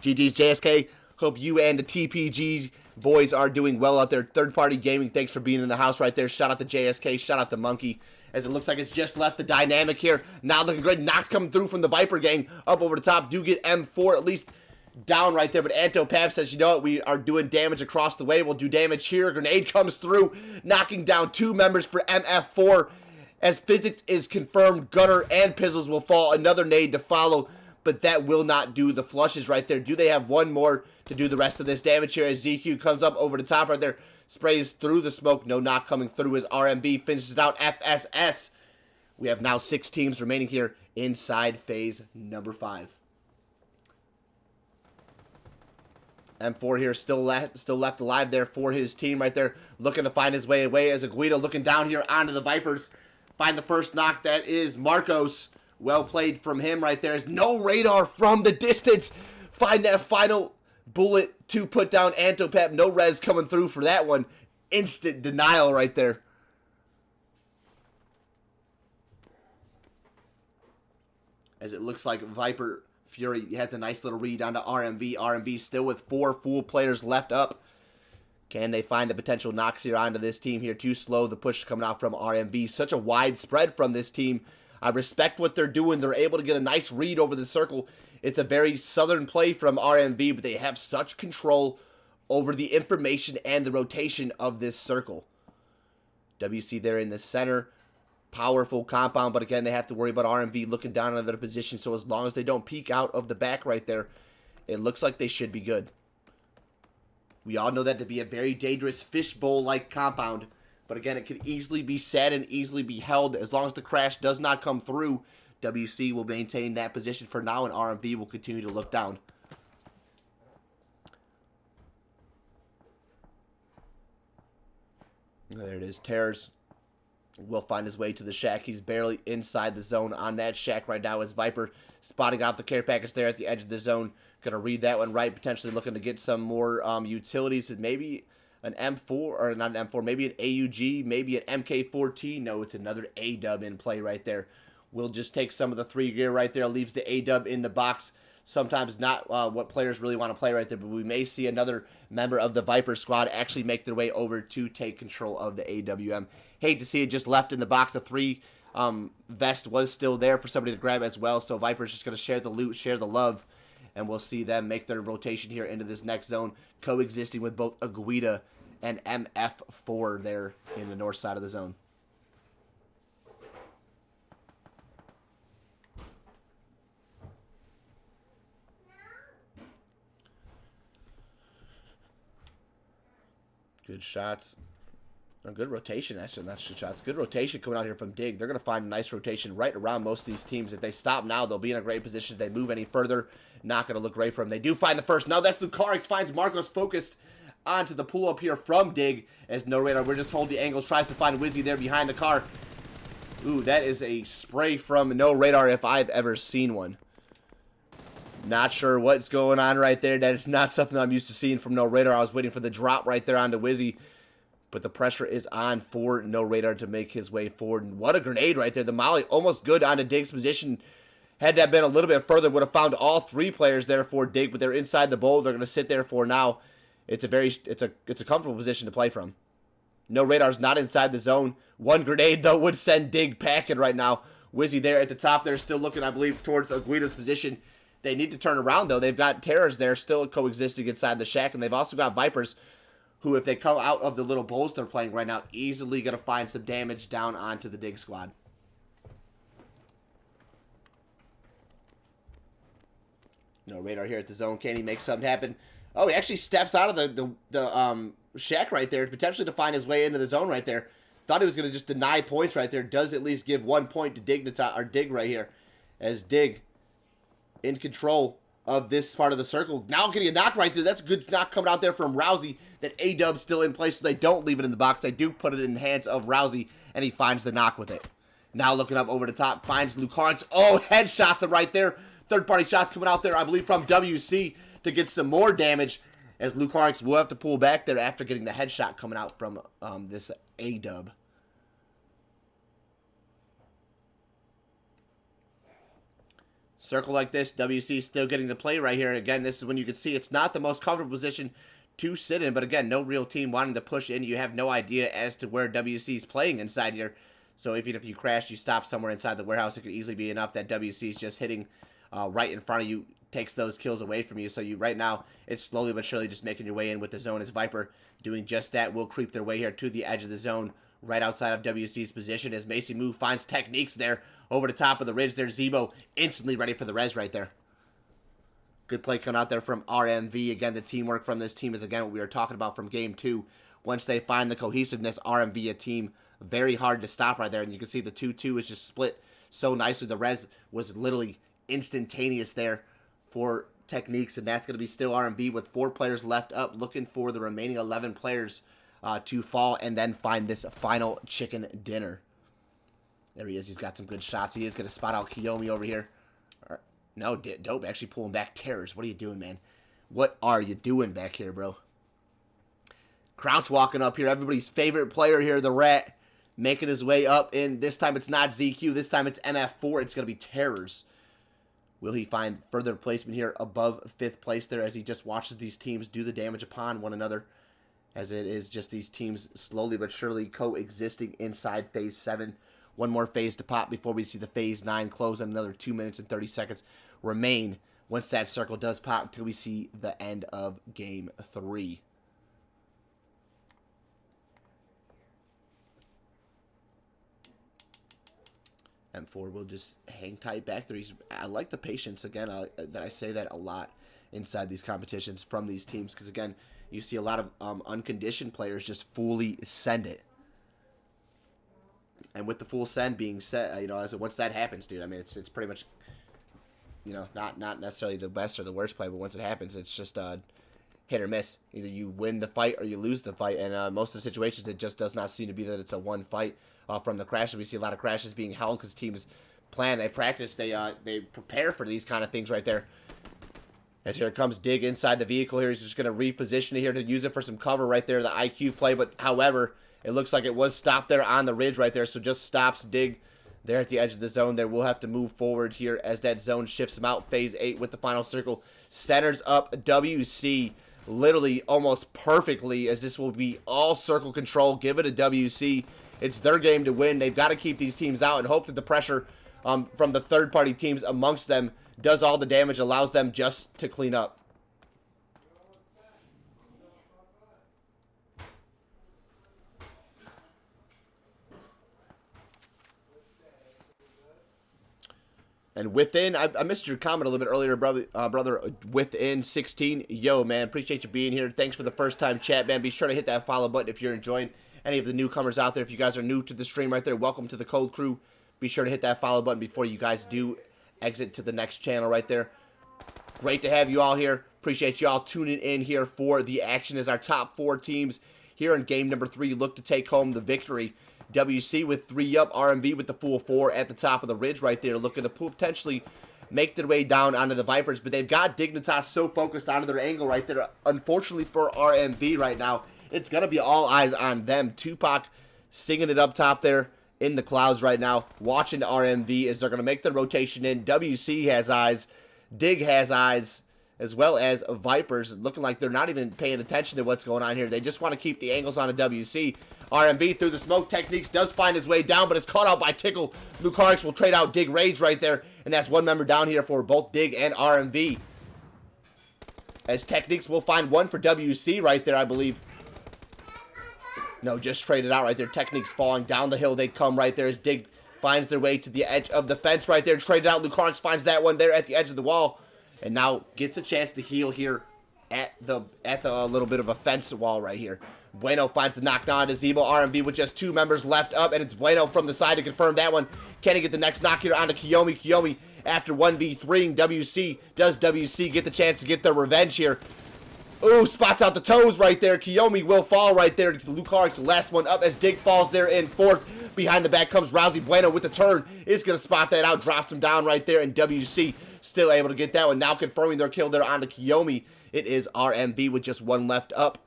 GG's, JSK. Hope you and the TPGs boys are doing well out there. Third Party Gaming, thanks for being in the house right there. Shout out to JSK, shout out to Monkey, as it looks like it's just left the dynamic here. Now looking great. Knocks coming through from the Viper gang up over the top. Do get M4 at least down right there, but Anto Pap says, you know what, we are doing damage across the way. We'll do damage here. Grenade comes through, knocking down 2 members for MF4. As physics is confirmed, Gunner and Pizzles will fall. Another nade to follow, but that will not do the flushes right there. Do they have one more to do the rest of this damage here as ZQ comes up over the top right there, sprays through the smoke. No knock coming through as RMV finishes out FSS. We have now 6 teams remaining here inside phase number 5. M4 here still left alive there for his team right there, looking to find his way away as Aguida looking down here onto the Vipers. Find the first knock. That is Marcos. Well played from him right there. There's no radar from the distance. Find that final bullet to put down Antopep. No res coming through for that one. Instant denial right there. As it looks like Viper Fury had the nice little read onto RMV. RMV still with 4 full players left up. Can they find the potential knocks here onto this team here? Too slow, the push coming out from RMV. Such a wide spread from this team. I respect what they're doing. They're able to get a nice read over the circle. It's a very southern play from RMV, but they have such control over the information and the rotation of this circle. WC there in the center. Powerful compound, but again, they have to worry about RMV looking down on their position, so as long as they don't peek out of the back right there, it looks like they should be good. We all know that to be a very dangerous fishbowl-like compound, but again, it could easily be set and easily be held. As long as the crash does not come through, WC will maintain that position for now, and RMV will continue to look down. There it is. Terrors will find his way to the shack. He's barely inside the zone on that shack right now as Viper spotting out the care package there at the edge of the zone. Gonna read that one right, potentially looking to get some more utilities, maybe an M4, or not an M4, maybe an AUG, maybe an MK14. No, it's another A-dub in play right there. We'll just take some of the 3 gear right there, leaves the A-dub in the box. Sometimes not what players really want to play right there, but we may see another member of the Viper squad actually make their way over to take control of the AWM. Hate to see it just left in the box. The 3 vest was still there for somebody to grab as well, so Viper's just going to share the loot, share the love, and we'll see them make their rotation here into this next zone, coexisting with both Aguida and MF4 there in the north side of the zone. Good shots. A good rotation, actually, not shots. Good rotation coming out here from Dig. They're going to find a nice rotation right around most of these teams. If they stop now, they'll be in a great position. If they move any further, not going to look great for them. They do find the first. Now that's Lucarix finds Marcos focused onto the pull-up here from Dig as no radar. We're just holding the angles. Tries to find Wizzy there behind the car. Ooh, that is a spray from no radar if I've ever seen one. Not sure what's going on right there. That is not something I'm used to seeing from no radar. I was waiting for the drop right there onto Wizzy. But the pressure is on for no radar to make his way forward. And what a grenade right there. The molly almost good onto Dig's position. Had that been a little bit further, would have found all 3 players there for Dig, but they're inside the bowl. They're going to sit there for now. It's a comfortable position to play from. No radar's not inside the zone. 1 grenade, though, would send Dig packing right now. Wizzy there at the top. They're still looking, I believe, towards Aguida's position. They need to turn around, though. They've got Terrors there still coexisting inside the shack, and they've also got Vipers who, if they come out of the little bowls they're playing right now, easily going to find some damage down onto the Dig squad. No radar here at the zone. Can he make something happen? Oh, he actually steps out of the shack right there, potentially to find his way into the zone right there. Thought he was going to just deny points right there. Does at least give 1 point to Dig right here, as Dig in control of this part of the circle. Now getting a knock right there. That's a good knock coming out there from Rousey. That A-dub's still in place, so they don't leave it in the box. They do put it in the hands of Rousey, and he finds the knock with it. Now looking up over the top, finds Lucarix. Oh, headshots him right there. Third-party shots coming out there, I believe, from WC to get some more damage, as Lucarix will have to pull back there after getting the headshot coming out from this A-dub. Circle like this, WC still getting the play right here. Again, this is when you can see it's not the most comfortable position to sit in. But again, no real team wanting to push in. You have no idea as to where WC is playing inside here. So even if you crash, you stop somewhere inside the warehouse, it could easily be enough that WC is just hitting right in front of you, takes those kills away from you. So you right now, it's slowly but surely just making your way in with the zone as Viper doing just that. Will creep their way here to the edge of the zone, right outside of WC's position as Macy Moo finds techniques there over the top of the ridge. There's Zebo instantly ready for the res right there. Good play coming out there from RMV. Again, the teamwork from this team is, again, what we were talking about from game 2. Once they find the cohesiveness, RMV, a team very hard to stop right there. And you can see the 2-2 is just split so nicely. The res was literally instantaneous there for techniques. And that's going to be still RMV with 4 players left up, looking for the remaining 11 players to fall and then find this final chicken dinner. There he is. He's got some good shots. He is going to spot out Kiyomi over here. No, Dope actually pulling back terrors. What are you doing, man? What are you doing back here, bro? Crouch walking up here. Everybody's favorite player here, the Rat, making his way up. And this time it's not ZQ. This time it's MF4. It's going to be terrors. Will he find further placement here above 5th place there as he just watches these teams do the damage upon one another? As it is just these teams slowly but surely coexisting inside Phase 7. One more phase to pop before we see the Phase 9 close, and another 2 minutes and 30 seconds remain once that circle does pop until we see the end of Game 3. M4 will just hang tight back there. I like the patience, again, that I say that a lot inside these competitions from these teams, because, again, you see a lot of unconditioned players just fully send it. And with the full send being set, you know, once that happens, dude, I mean, it's pretty much, you know, not necessarily the best or the worst play, but once it happens, it's just hit or miss. Either you win the fight or you lose the fight, and most of the situations, it just does not seem to be that it's a one fight. From the crashes, we see a lot of crashes being held because teams plan, they practice, they prepare for these kind of things right there. As here comes Dig inside the vehicle here. He's just going to reposition it here to use it for some cover right there, the IQ play, but however, it looks like it was stopped there on the ridge right there, so just stops Dig there at the edge of the zone there. We'll have to move forward here as that zone shifts him out. Phase 8 with the final circle. Centers up WC literally almost perfectly, as this will be all circle control. Give it a WC. It's their game to win. They've got to keep these teams out and hope that the pressure from the third-party teams amongst them does all the damage, allows them just to clean up. And within, I missed your comment a little bit earlier, brother. Within 16, yo, man, appreciate you being here. Thanks for the first time chat, man. Be sure to hit that follow button if you're enjoying any of the newcomers out there. If you guys are new to the stream right there, welcome to the Cold Crew. Be sure to hit that follow button before you guys do exit to the next channel right there. Great to have you all here. Appreciate you all tuning in here for the action as our top 4 teams here in game number 3 look to take home the victory. WC with 3 up, RMV with the full 4 at the top of the ridge right there, looking to potentially make their way down onto the Vipers, but they've got Dignitas so focused onto their angle right there. Unfortunately for RMV right now, it's going to be all eyes on them. Tupac singing it up top there in the clouds right now, watching RMV as they're going to make the rotation in. WC has eyes, Dig has eyes, as well as Vipers, looking like they're not even paying attention to what's going on here. They just want to keep the angles on a WC. RMV through the smoke techniques does find his way down, but it's caught out by Tickle. Lucarix will trade out Dig Rage right there, and that's one member down here for both Dig and RMV. As techniques will find one for WC right there, I believe. No, just traded out right there. Techniques falling down the hill. They come right there as Dig finds their way to the edge of the fence right there. Traded out. Lucarix finds that one there at the edge of the wall. And now gets a chance to heal here at the little bit of a fence wall right here. Bueno finds the knockdown to Zebo. RMV with just 2 members left up, and it's Bueno from the side to confirm that one. Can he get the next knock here onto Kiyomi? Kiyomi after 1v3ing WC. Does WC get the chance to get their revenge here? Ooh, spots out the toes right there. Kiyomi will fall right there. Lucarix, the last one up as Dig falls there in 4th. Behind the back comes Rousey. Bueno with the turn. Is going to spot that out. Drops him down right there. And WC still able to get that one. Now confirming their kill there onto Kiyomi. It is RMV with just 1 left up.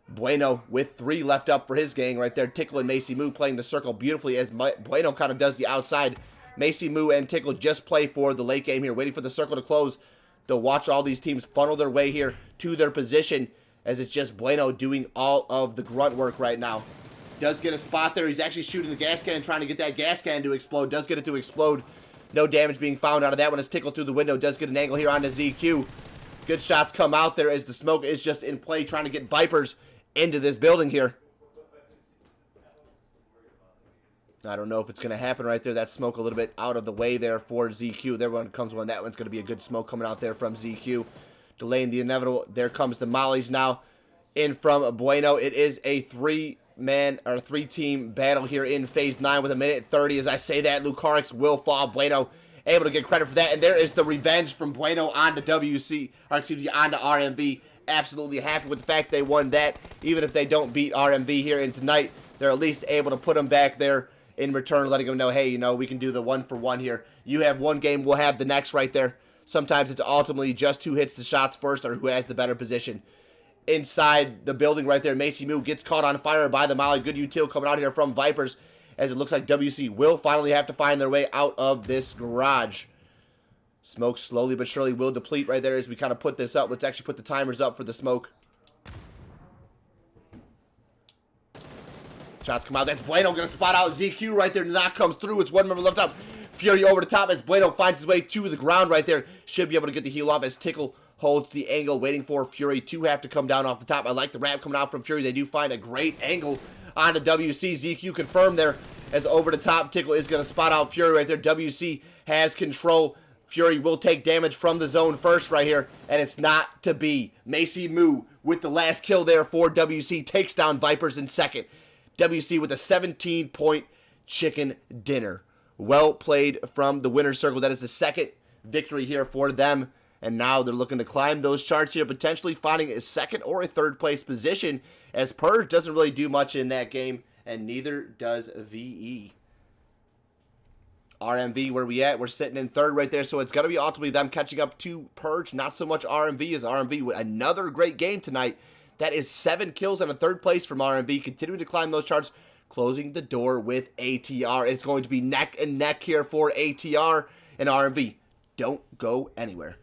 Bueno with 3 left up for his gang right there. Tickle and Macy Moo playing the circle beautifully as Bueno kind of does the outside. Macy Moo and Tickle just play for the late game here. Waiting for the circle to close. They'll watch all these teams funnel their way here to their position as it's just Bueno doing all of the grunt work right now. Does get a spot there. He's actually shooting the gas can, trying to get that gas can to explode. Does get it to explode. No damage being found out of that one as Tickle through the window. Does get an angle here onto ZQ. Good shots come out there as the smoke is just in play, trying to get Vipers into this building here. I don't know if it's going to happen right there. That smoke a little bit out of the way there for ZQ. There one comes one. That one's going to be a good smoke coming out there from ZQ. Delaying the inevitable. There comes the mollies now in from Bueno. It is a three-team battle here in Phase 9 with 1:30. As I say that, Lucarix will fall. Bueno able to get credit for that. And there is the revenge from Bueno on to WC, or excuse me, on to RMV. Absolutely happy with the fact they won that. Even if they don't beat RMV here in tonight, they're at least able to put them back there in return, letting them know, hey, you know, we can do the 1-for-1 here. You have one game, we'll have the next right there. Sometimes it's ultimately just who hits the shots first or who has the better position. Inside the building right there, Macy Moo gets caught on fire by the molly. Good util coming out here from Vipers, as it looks like WC will finally have to find their way out of this garage. Smoke slowly but surely will deplete right there as we kind of put this up. Let's actually put the timers up for the smoke. Shots come out. That's Bueno going to spot out ZQ right there. Knock comes through. It's one member left up. Fury over the top as Bueno finds his way to the ground right there. Should be able to get the heal off as Tickle holds the angle, waiting for Fury to have to come down off the top. I like the wrap coming out from Fury. They do find a great angle onto WC. ZQ confirmed there as over the top. Tickle is going to spot out Fury right there. WC has control. Fury will take damage from the zone first right here, and it's not to be. Macy Moo with the last kill there for WC takes down Vipers in second. WC with a 17-point chicken dinner. Well played from the winner's circle. That is the second victory here for them. And now they're looking to climb those charts here, potentially finding a second or a third place position, as Purge doesn't really do much in that game, and neither does VE. RMV, where we at? We're sitting in third right there, so it's going to be ultimately them catching up to Purge. Not so much RMV, as RMV with another great game tonight. That is 7 kills and a third place from RMV, continuing to climb those charts, closing the door with ATR. It's going to be neck and neck here for ATR and RMV. Don't go anywhere.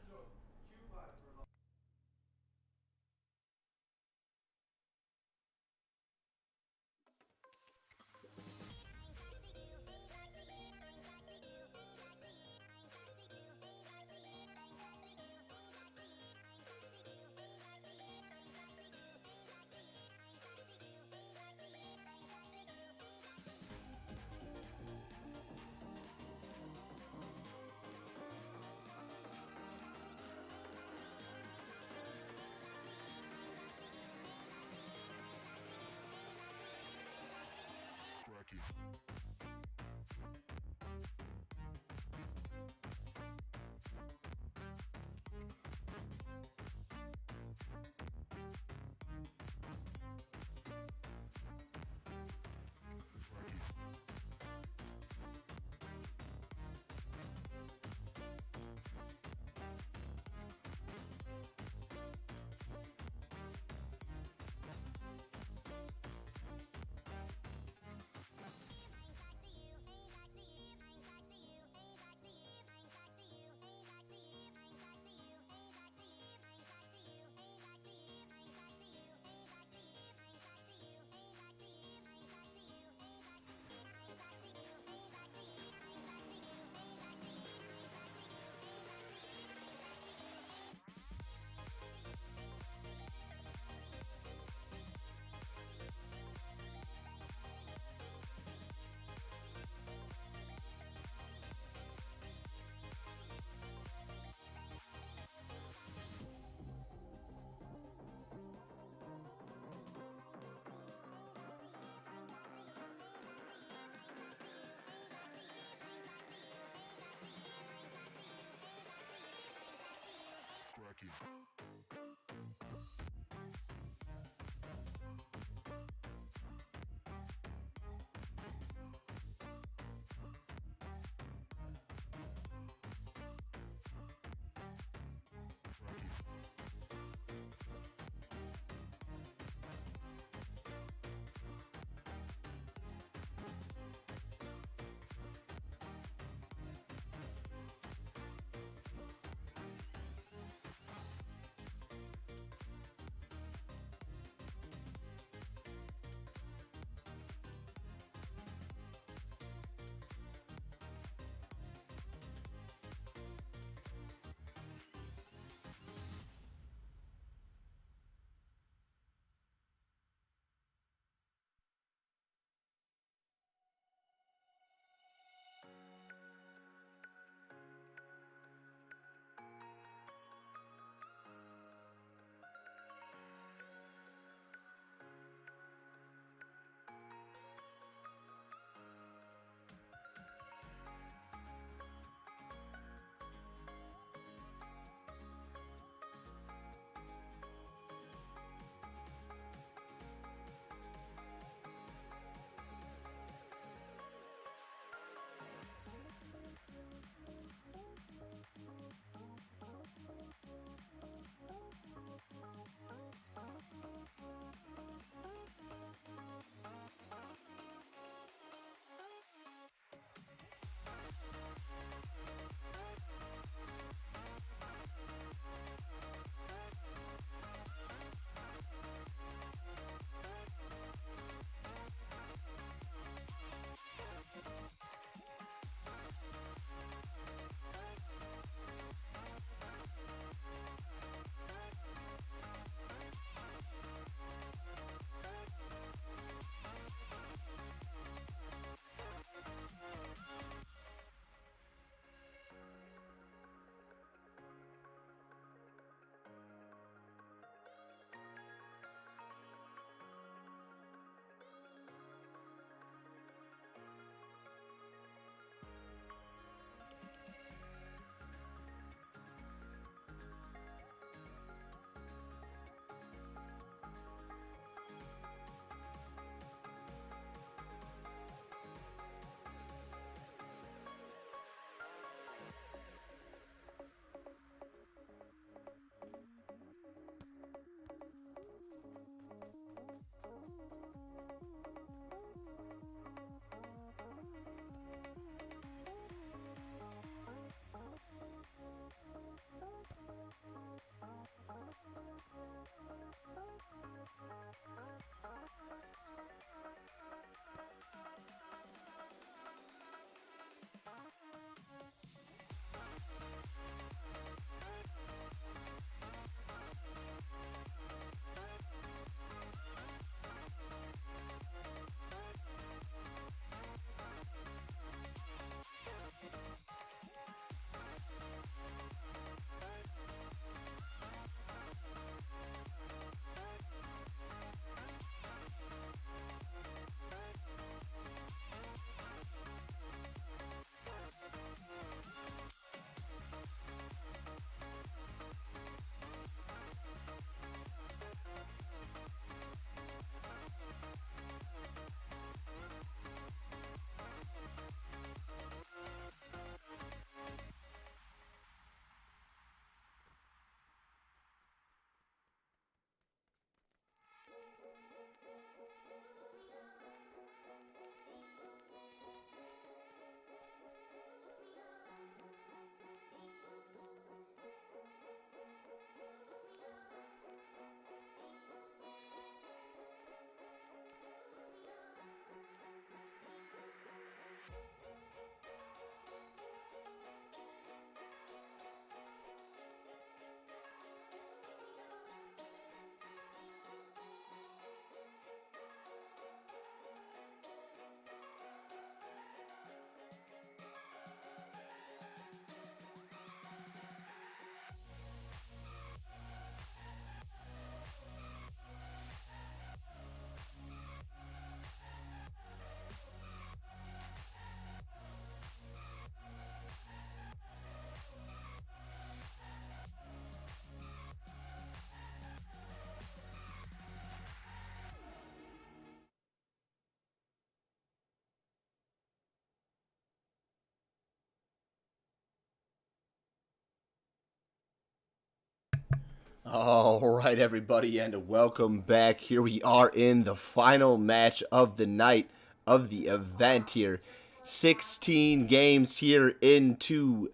All right, everybody, and welcome back. Here we are in the final match of the night of the event here. 16 games here into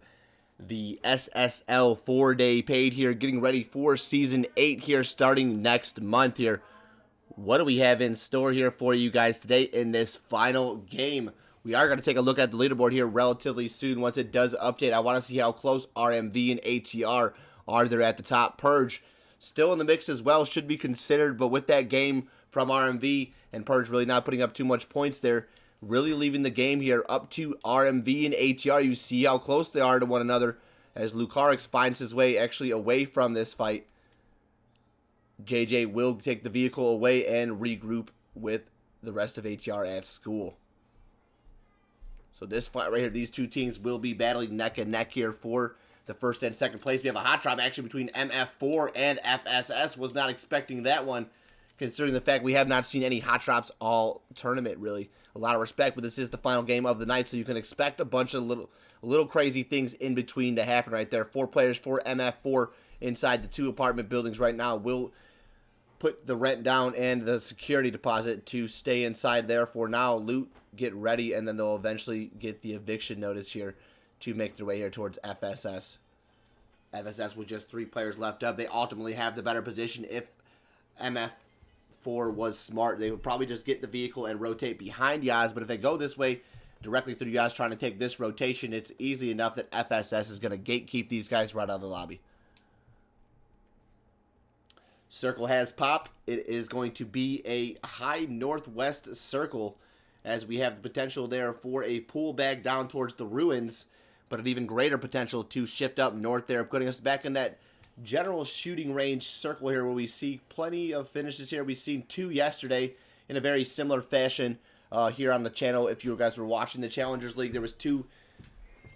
the SSL 4-day paid here, getting ready for Season 8 here starting next month here. What do we have in store here for you guys today in this final game? We are going to take a look at the leaderboard here relatively soon. Once it does update, I want to see how close RMV and ATR are there at the top. Purge still in the mix as well, should be considered, but with that game from RMV and Purge really not putting up too much points there, really leaving the game here up to RMV and ATR. You see how close they are to one another as Lucarix finds his way actually away from this fight. JJ will take the vehicle away and regroup with the rest of ATR at school. So this fight right here, these two teams will be battling neck and neck here for the first and second place. We have a hot drop actually between MF4 and FSS. Was not expecting that one, considering the fact we have not seen any hot drops all tournament, really. A lot of respect, but this is the final game of the night, so you can expect a bunch of little crazy things in between to happen right there. 4 players for MF4 inside the 2 apartment buildings right now will put the rent down and the security deposit to stay inside there for now. Loot, get ready, and then they'll eventually get the eviction notice here to make their way here towards FSS. FSS with just 3 players left up. They ultimately have the better position. If MF4 was smart, they would probably just get the vehicle and rotate behind Yaz, but if they go this way, directly through Yaz trying to take this rotation, it's easy enough that FSS is going to gatekeep these guys right out of the lobby. Circle has popped. It is going to be a high northwest circle as we have the potential there for a pullback down towards the ruins, but an even greater potential to shift up north there, putting us back in that general shooting range circle here where we see plenty of finishes here. We've seen 2 yesterday in a very similar fashion here on the channel. If you guys were watching the Challengers League, there was 2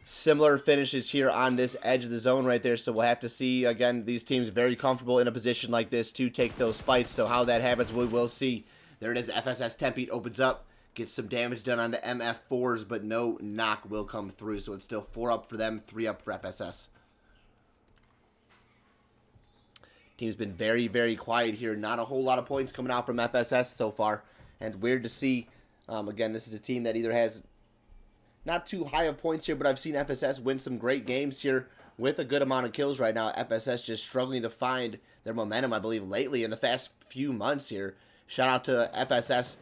similar finishes here on this edge of the zone right there, so we'll have to see. Again, these teams very comfortable in a position like this to take those fights, so how that happens we will see. There it is. FSS Tempe opens up, gets some damage done on the MF4s, but no knock will come through, so it's still 4 up for them, 3 up for FSS. Team's been very, very quiet here. Not a whole lot of points coming out from FSS so far, and weird to see. Again, this is a team that either has not too high of points here, but I've seen FSS win some great games here with a good amount of kills right now. FSS just struggling to find their momentum, I believe, lately in the past few months here. Shout out to FSS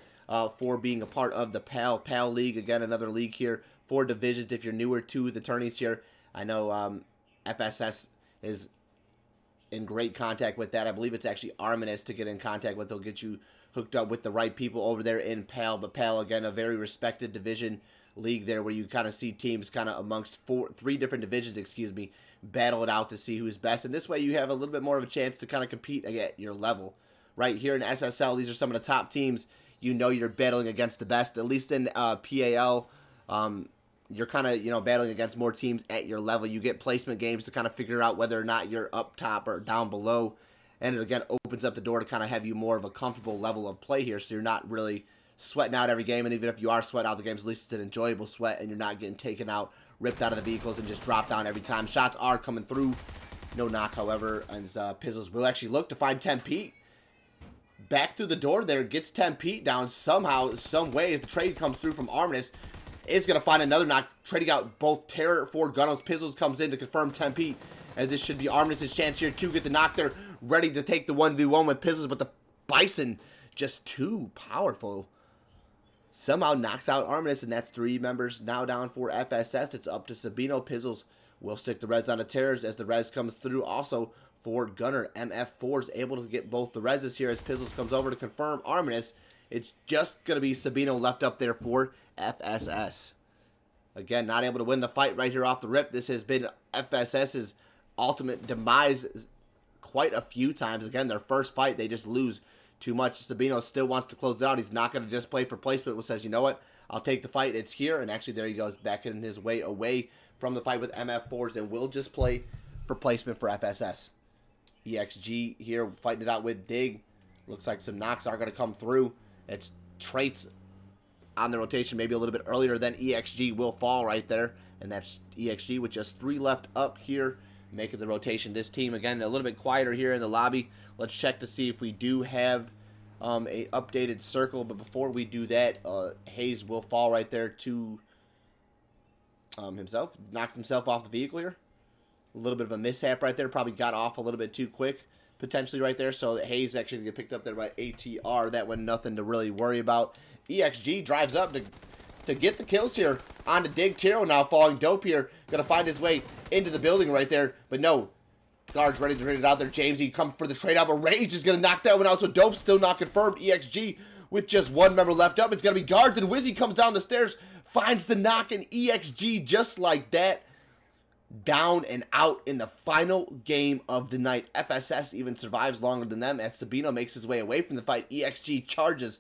for being a part of the PAL League. Again, another league here, 4 divisions if you're newer to the tourneys here. I know FSS is in great contact with that. I believe it's actually Arminus to get in contact with. They'll get you hooked up with the right people over there in PAL. But PAL, again, a very respected division league there where you kind of see teams kind of amongst 3 different divisions, battle it out to see who's best. And this way you have a little bit more of a chance to kind of compete at your level. Right here in SSL, these are some of the top teams. You know you're battling against the best. At least in PAL, you're kind of, battling against more teams at your level. You get placement games to kind of figure out whether or not you're up top or down below. And it, again, opens up the door to kind of have you more of a comfortable level of play here, so you're not really sweating out every game, and even if you are sweating out the games, at least it's an enjoyable sweat, and you're not getting taken out, ripped out of the vehicles, and just dropped down every time. Shots are coming through. No knock, however, and Pizzles will actually look to find Tempe. Back through the door there, gets Tempe down somehow, some way, as the trade comes through from Arminus. Is going to find another knock, trading out both Terror for Gunnos. Pizzles comes in to confirm Tempe, and this should be Arminus' chance here to get the knock there, ready to take the 1v1 with Pizzles, but the Bison just too powerful. Somehow knocks out Arminus, and that's 3 members now down for FSS. It's up to Sabino. Pizzles will stick the res on the Terrors as the res comes through. Also for Gunner, MF4 is able to get both the reses here as Pizzles comes over to confirm Arminus. It's just going to be Sabino left up there for FSS. Again, not able to win the fight right here off the rip. This has been FSS's ultimate demise quite a few times. Again, their first fight, they just lose too much. Sabino still wants to close it out. He's not going to just play for placement, which says, you know what, I'll take the fight. It's here. And actually, there he goes back in his way away from the fight with MF4s and will just play for placement for FSS. EXG here fighting it out with Dig. Looks like some knocks are going to come through. It's traits on the rotation maybe a little bit earlier than EXG will fall right there. And that's EXG with just 3 left up here making the rotation. This team, again, a little bit quieter here in the lobby. Let's check to see if we do have a updated circle. But before we do that, Hayes will fall right there to himself. Knocks himself off the vehicle here. A little bit of a mishap right there. Probably got off a little bit too quick, potentially right there. So Hayes actually get picked up there by ATR. That one, nothing to really worry about. EXG drives up to get the kills here onto Dig. Tiro now falling. Dope here. Going to find his way into the building right there. But no. Guards ready to trade it out there. Jamesy comes for the trade out, but Rage is going to knock that one out. So Dope still not confirmed. EXG with just one member left up. It's going to be Guards, and Wizzy comes down the stairs, finds the knock, and EXG just like that. Down and out in the final game of the night. FSS even survives longer than them as Sabino makes his way away from the fight. EXG charges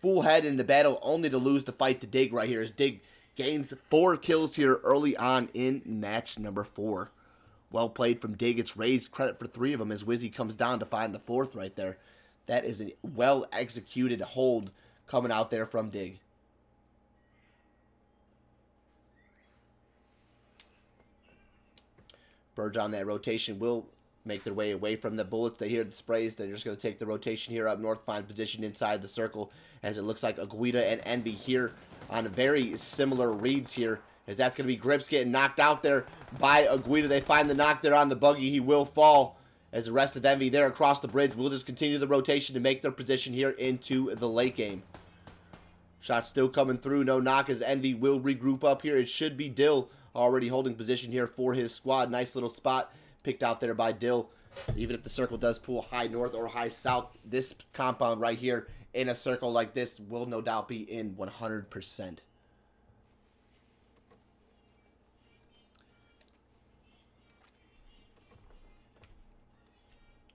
full head into battle, only to lose the fight to Dig right here as Dig gains 4 kills here early on in match number 4. Well played from Dig. It's raised credit for 3 of them as Wizzy comes down to find the 4th right there. That is a well-executed hold coming out there from Dig. Burge on that rotation will make their way away from the bullets. They hear the sprays. They're just going to take the rotation here up north, find position inside the circle as it looks like Aguida and Envy here on very similar reads here. As that's going to be Grips getting knocked out there by Aguida. They find the knock there on the buggy. He will fall as the rest of Envy there across the bridge will just continue the rotation to make their position here into the late game. Shots still coming through. No knock as Envy will regroup up here. It should be Dill already holding position here for his squad. Nice little spot picked out there by Dill. Even if the circle does pull high north or high south, this compound right here in a circle like this will no doubt be in 100%.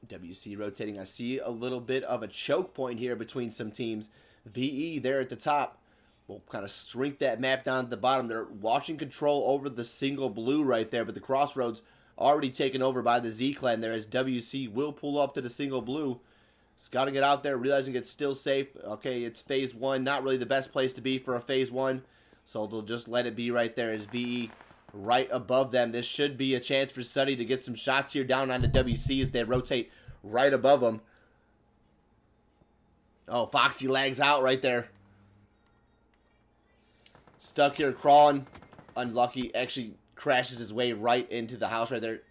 WC rotating. I see a little bit of a choke point here between some teams. VE there at the top. We'll kind of shrink that map down at the bottom. They're watching control over the single blue right there, but the crossroads already taken over by the Z Clan there as WC will pull up to the single blue. It's got to get out there, realizing it's still safe. Okay, it's phase 1. Not really the best place to be for a phase 1, so they'll just let it be right there as VE right above them. This should be a chance for Suddy to get some shots here down onto WC as they rotate right above them. Oh, Foxy lags out right there. Stuck here crawling. Unlucky. Actually crashes his way right into the house right there.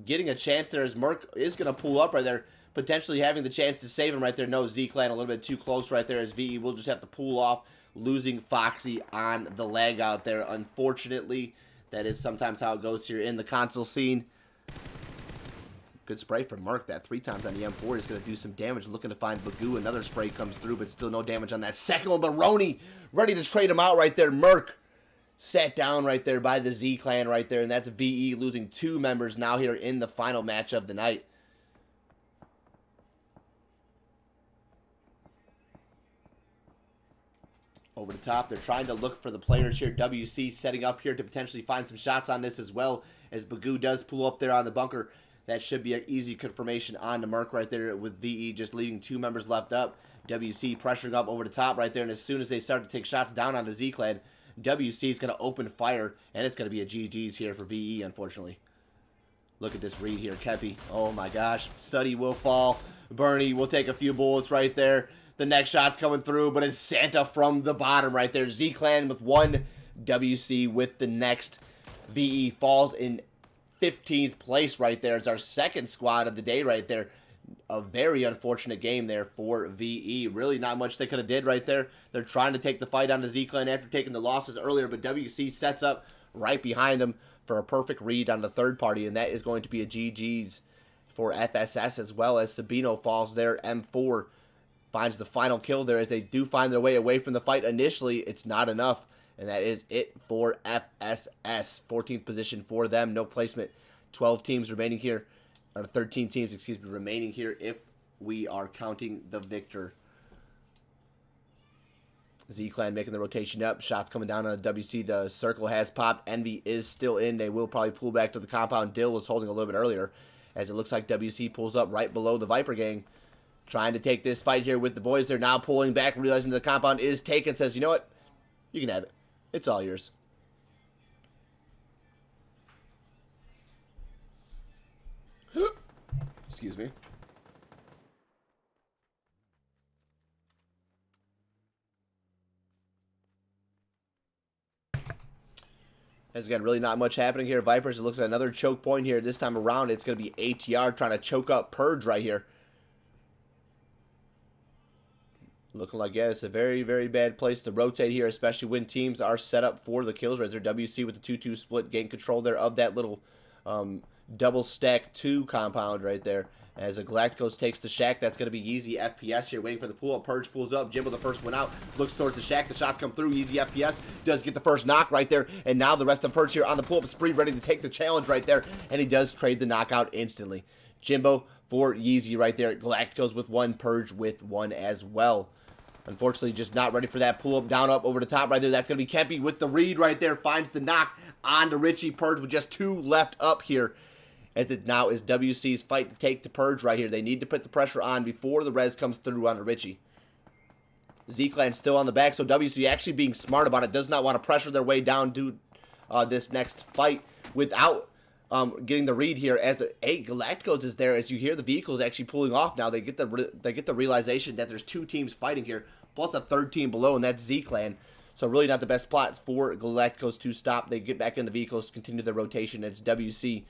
Getting a chance there as Merc is going to pull up right there. Potentially having the chance to save him right there. No, Z-Clan a little bit too close right there as VE will just have to pull off, losing Foxy on the lag out there. Unfortunately, that is sometimes how it goes here in the console scene. Good spray from Merc. That 3 times on the M4 is going to do some damage. Looking to find Bagoo. Another spray comes through, but still no damage on that second one. Baroni ready to trade him out right there. Merc sat down right there by the Z-Clan right there, and that's VE losing 2 members now here in the final match of the night. Over the top, they're trying to look for the players here. WC setting up here to potentially find some shots on this as well, as Bagoo does pull up there on the bunker. That should be an easy confirmation on the Merc right there with VE just leaving 2 members left up. WC pressuring up over the top right there, and as soon as they start to take shots down on the Z-Clan, WC is going to open fire, and it's going to be a GG's here for VE, unfortunately. Look at this read here, Kepi. Oh my gosh. Suddy will fall. Bernie will take a few bullets right there. The next shot's coming through, but it's Santa from the bottom right there. Z-Clan with 1, WC with the next. VE falls in 15th place right there. It's our second squad of the day right there. A very unfortunate game there for VE. Really not much they could have did right there. They're trying to take the fight on to Z-Clan after taking the losses earlier, but WC sets up right behind them for a perfect read on the third party, and that is going to be a GG's for FSS, as well as Sabino falls there. M4 finds the final kill there as they do find their way away from the fight. Initially, it's not enough, and that is it for FSS. 14th position for them. No placement. 12 teams remaining here. Or 13 teams, excuse me, remaining here if we are counting the victor. Z-Clan making the rotation up. Shots coming down on WC. The circle has popped. Envy is still in. They will probably pull back to the compound. Dill was holding a little bit earlier, as it looks like WC pulls up right below the Viper gang. Trying to take this fight here with the boys. They're now pulling back, realizing the compound is taken. Says, you know what? You can have it. It's all yours. Excuse me. As again, really not much happening here. Vipers, it looks like another choke point here. This time around, it's going to be ATR trying to choke up Purge right here. Looking like, yeah, it's a very, very bad place to rotate here, especially when teams are set up for the kills right there. WC with the 2-2 split, gain control there of that little double stack 2 compound right there. As a Galacticos takes the shack, that's going to be Yeezy FPS here, waiting for the pull-up. Purge pulls up. Jimbo, the first one out, looks towards the shack. The shots come through. Yeezy FPS does get the first knock right there. And now the rest of Purge here on the pull-up spree, ready to take the challenge right there. And he does trade the knockout instantly. Jimbo for Yeezy right there. Galacticos with 1, Purge with 1 as well. Unfortunately, just not ready for that pull-up, down, up, over the top right there. That's going to be Kempy with the read right there. Finds the knock on to Richie. Purge with just 2 left up here. As it now is WC's fight to take to Purge right here. They need to put the pressure on before the res comes through on Richie. Z-Clan still on the back, so WC actually being smart about it. Does not want to pressure their way down to this next fight without getting the read here. As the Galacticos is there, as you hear the vehicles actually pulling off now. They get the realization that there's 2 teams fighting here, plus a 3rd team below, and that's Z-Clan. So really not the best plot for Galacticos to stop. They get back in the vehicles, continue their rotation. It's WC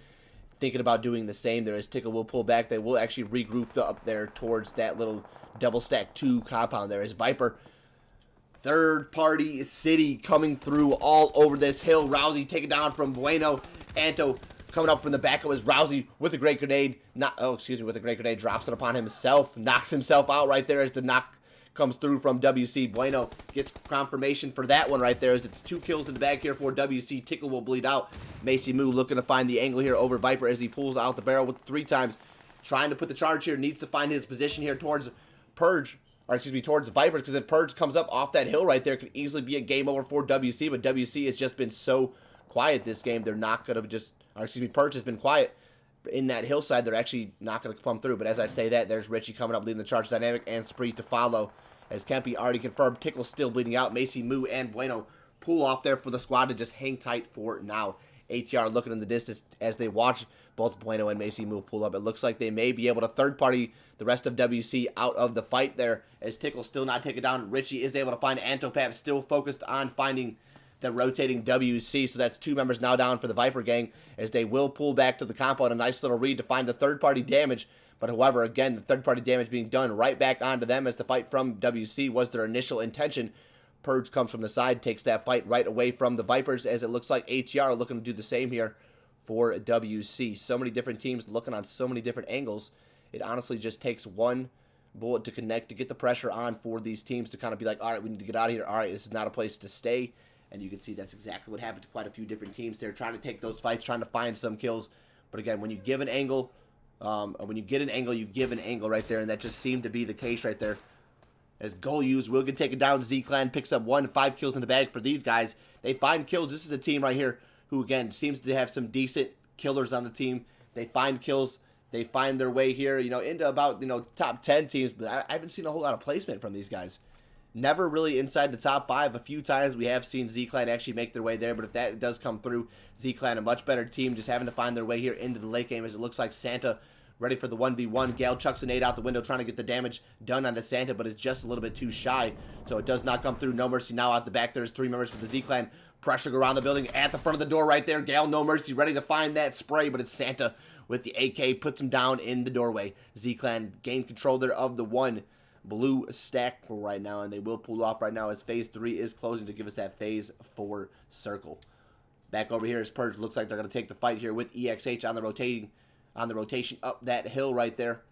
thinking about doing the same there. As Tickle will pull back, they will actually regroup up there towards that little double stack 2 compound there. As Viper, third party city coming through all over this hill. Rousey taken down from Bueno. Anto coming up from the back of his Rousey with a great grenade. With a great grenade, drops it upon himself, knocks himself out right there as the knock comes through from WC. Bueno gets confirmation for that one right there, as it's 2 kills in the bag here for WC. Tickle will bleed out. Macy Moo looking to find the angle here over Viper as he pulls out the barrel with 3 times. Trying to put the charge here. Needs to find his position here towards Purge. Or excuse me, towards Vipers, because if Purge comes up off that hill right there, it could easily be a game over for WC. But WC has just been so quiet this game. They're not going to just, or excuse me, Purge has been quiet in that hillside. They're actually not going to come through. But as I say that, there's Richie coming up leading the charge dynamic, and Spree to follow. As Kempy already confirmed, Tickle's still bleeding out. Macy Moo and Bueno pull off there for the squad to just hang tight for now. ATR looking in the distance as they watch both Bueno and Macy Moo pull up. It looks like they may be able to third party the rest of WC out of the fight there, as Tickle's still not taken down. Richie is able to find Antopap, still focused on finding the rotating WC. So that's 2 members now down for the Viper gang, as they will pull back to the compound. A nice little read to find the third party damage. But however, again, the third-party damage being done right back onto them, as the fight from WC was their initial intention. Purge comes from the side, takes that fight right away from the Vipers, as it looks like ATR are looking to do the same here for WC. So many different teams looking on so many different angles. It honestly just takes one bullet to connect, to get the pressure on for these teams to kind of be like, all right, we need to get out of here. All right, this is not a place to stay. And you can see that's exactly what happened to quite a few different teams. They're trying to take those fights, trying to find some kills. But again, when you give an angle, when you get an angle, you give an angle right there, and that just seemed to be the case right there. As goal use will get taken down. Z-Clan picks up 5 kills in the bag for these guys. They find kills. This is a team right here who, again, seems to have some decent killers on the team. They find kills. They find their way here, into about, top 10 teams. But I haven't seen a whole lot of placement from these guys. Never really inside the top 5. A few times we have seen Z-Clan actually make their way there, but if that does come through, Z-Clan a much better team, just having to find their way here into the late game, as it looks like Santa ready for the 1v1. Gale chucks a nade out the window, trying to get the damage done onto Santa, but it's just a little bit too shy, so it does not come through. No Mercy now out the back. There's 3 members for the Z-Clan. Pressure around the building at the front of the door right there. Gale, No Mercy, ready to find that spray, but it's Santa with the AK, puts him down in the doorway. Z-Clan gain control there of the 1 blue stack for right now, and they will pull off right now as phase 3 is closing to give us that phase 4 circle. Back over here as Purge looks like they're going to take the fight here with EXH on the rotation up that hill right there.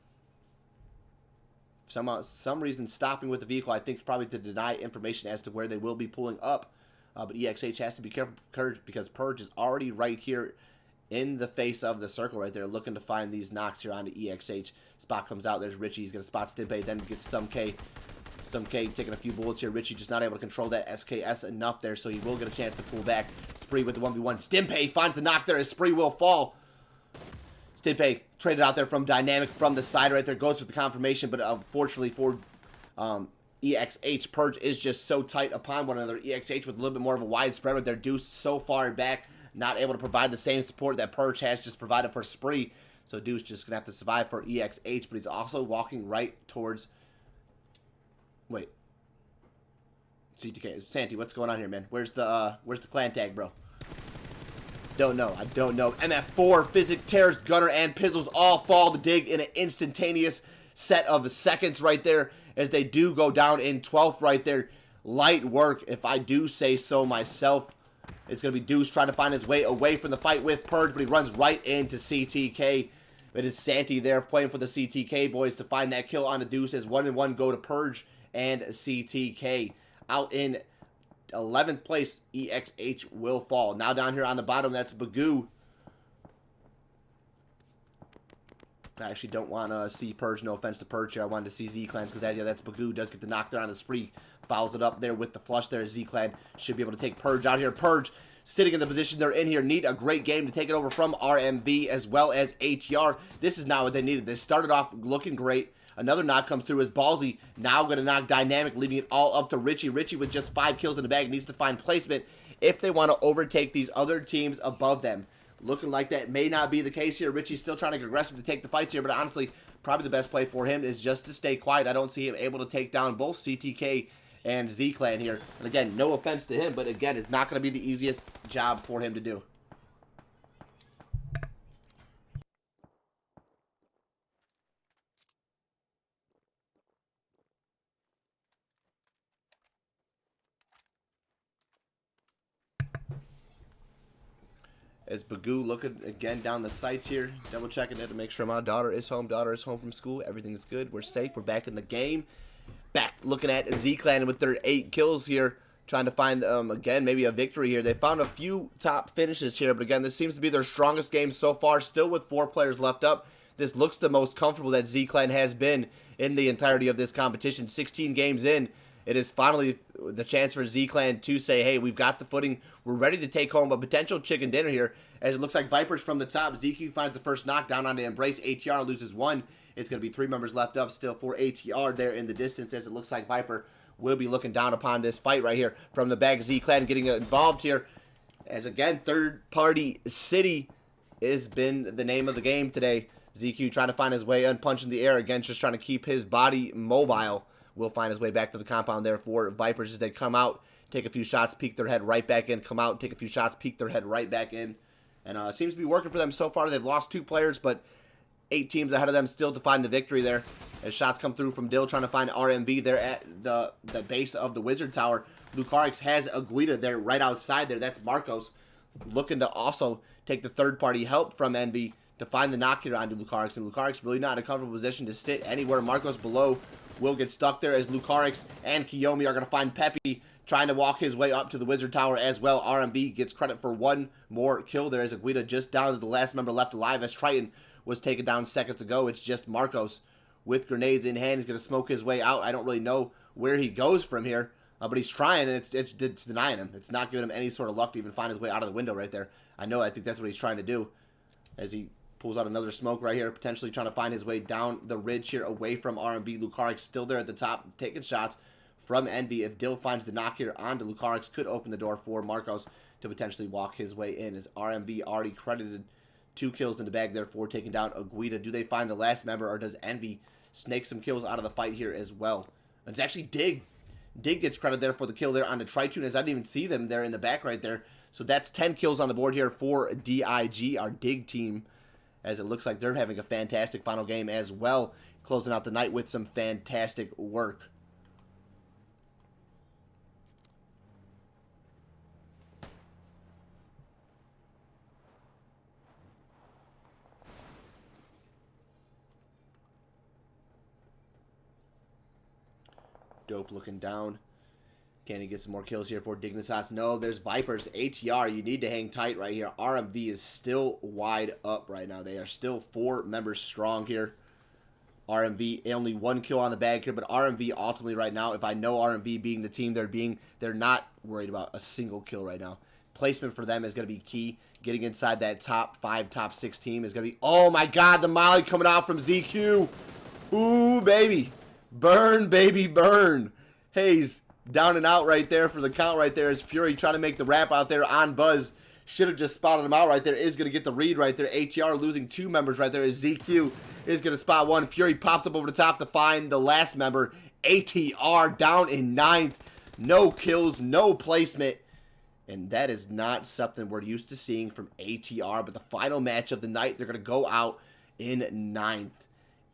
Some reason stopping with the vehicle, I think probably to deny information as to where they will be pulling up. But EXH has to be careful because Purge is already right here in the face of the circle right there, looking to find these knocks here onto EXH. Spot comes out. There's Richie. He's going to spot Stimpay, then gets some K. Some K taking a few bullets here. Richie just not able to control that SKS enough there, so he will get a chance to pull back. Spree with the 1v1. Stimpay finds the knock there as Spree will fall. Stimpay traded out there from Dynamic from the side right there. Goes with the confirmation, but unfortunately for EXH, Purge is just so tight upon one another. EXH with a little bit more of a wide spread right there. Deuce so far back, not able to provide the same support that Purge has just provided for Spree. So Deuce just going to have to survive for EXH, but he's also walking right towards... Wait. CTK. Santi, what's going on here, man? Where's the clan tag, bro? Don't know. I don't know. MF4, Physic, Terrors, Gunner, and Pizzles all fall to Dig in an instantaneous set of seconds right there, as they do go down in 12th right there. Light work, if I do say so myself. It's going to be Deuce trying to find his way away from the fight with Purge, but he runs right into CTK. It is Santi there playing for the CTK boys to find that kill on the Deuce, as 1-1 go to Purge and CTK. Out in 11th place, EXH will fall. Now down here on the bottom, that's Bagoo. I actually don't want to see Purge. No offense to Purge here. I wanted to see Z-Clans because that's Bagoo. Does get the knockdown on the spree. Fouls it up there with the flush there. Z-Clan should be able to take Purge out here. Purge sitting in the position they're in here. Need a great game to take it over from RMV as well as ATR. This is not what they needed. They started off looking great. Another knock comes through as Ballsy now going to knock Dynamic, leaving it all up to Richie. Richie with just 5 kills in the bag needs to find placement if they want to overtake these other teams above them. Looking like that may not be the case here. Richie's still trying to get aggressive to take the fights here, but honestly, probably the best play for him is just to stay quiet. I don't see him able to take down both CTK and Z-Clan here. And again, no offense to him, but again, it's not going to be the easiest job for him to do. As Bagoo looking again down the sights here, double checking it to make sure my daughter is home. Daughter is home from school. Everything's good. We're safe. We're back in the game. Back looking at Z-Clan with their 8 kills here, trying to find again maybe a victory here. They found a few top finishes here, but again, this seems to be their strongest game so far. Still with 4 players left up. This looks the most comfortable that Z-Clan has been in the entirety of this competition. 16 games in. It is finally the chance for Z-Clan to say, hey, we've got the footing. We're ready to take home a potential chicken dinner here. As it looks like Vipers from the top. ZQ finds the first knockdown on the Embrace. ATR loses 1. It's going to be 3 members left up still for ATR there in the distance, as it looks like Viper will be looking down upon this fight right here from the back. Z-Clan getting involved here. As again, third party city has been the name of the game today. ZQ trying to find his way unpunched in the air. Again, just trying to keep his body mobile. Will find his way back to the compound there for Vipers as they come out, take a few shots, peek their head right back in, come out, take a few shots, peek their head right back in. And it seems to be working for them so far. They've lost 2 players, but 8 teams ahead of them still to find the victory there. As shots come through from Dill trying to find RMV there at the base of the Wizard Tower. Lucarix has Aguida there right outside there. That's Marcos looking to also take the third-party help from Envy to find the knock here onto Lucarix. And Lucarix really not in a comfortable position to sit anywhere. Marcos below will get stuck there as Lucarix and Kiyomi are going to find Pepe trying to walk his way up to the Wizard Tower as well. RMV gets credit for 1 more kill there as Aguida just down to the last member left alive as Triton was taken down seconds ago. It's just Marcos with grenades in hand. He's going to smoke his way out. I don't really know where he goes from here, but he's trying, and it's denying him. It's not giving him any sort of luck to even find his way out of the window right there. I think that's what he's trying to do as he pulls out another smoke right here, potentially trying to find his way down the ridge here away from RMV. Lucarix still there at the top, taking shots from Envy. If Dill finds the knock here onto Lucarix, could open the door for Marcos to potentially walk his way in, as RMV already credited 2 kills in the bag there for taking down Aguida. Do they find the last member, or does Envy snake some kills out of the fight here as well? It's actually Dig. Dig gets credit there for the kill there on the Tritune, as I didn't even see them there in the back right there. So that's 10 kills on the board here for DIG, our Dig team, as it looks like they're having a fantastic final game as well, closing out the night with some fantastic work. Dope looking down. Can he get some more kills here for Dignitas? No, there's Vipers. ATR, you need to hang tight right here. RMV is still wide up right now. They are still 4 members strong here. RMV, only 1 kill on the bag here, but RMV ultimately right now, if I know RMV being the team they're not worried about a single kill right now. Placement for them is going to be key. Getting inside that top 5, top 6 team is going to be... Oh my god, the molly coming out from ZQ. Ooh, baby. Burn, baby, burn. Hayes down and out right there for the count right there as Fury trying to make the wrap out there on Buzz. Should have just spotted him out right there. Is going to get the read right there. ATR losing 2 members right there. As ZQ is going to spot 1. Fury pops up over the top to find the last member. ATR down in 9th. No kills, no placement. And that is not something we're used to seeing from ATR. But the final match of the night, they're going to go out in 9th.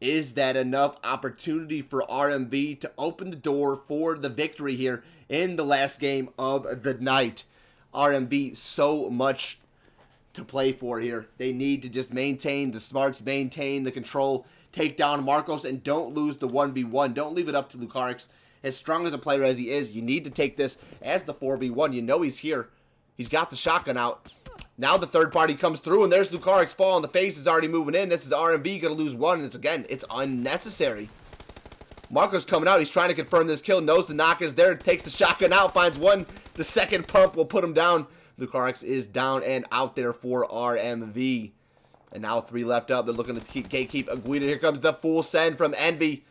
Is that enough opportunity for RMV to open the door for the victory here in the last game of the night? RMV, so much to play for here. They need to just maintain the smarts, maintain the control, take down Marcos, and don't lose the 1v1. Don't leave it up to Lucarix. As strong as a player as he is, you need to take this as the 4v1. You know he's here. He's got the shotgun out. Now the third party comes through, and there's Lucarix falling. The face is already moving in. This is RMV going to lose 1, and it's unnecessary. Marcos coming out. He's trying to confirm this kill. Knows the knock is there. Takes the shotgun out. Finds 1. The second pump will put him down. Lucarix is down and out there for RMV. And now 3 left up. They're looking to gatekeep Aguida. Here comes the full send from Envy.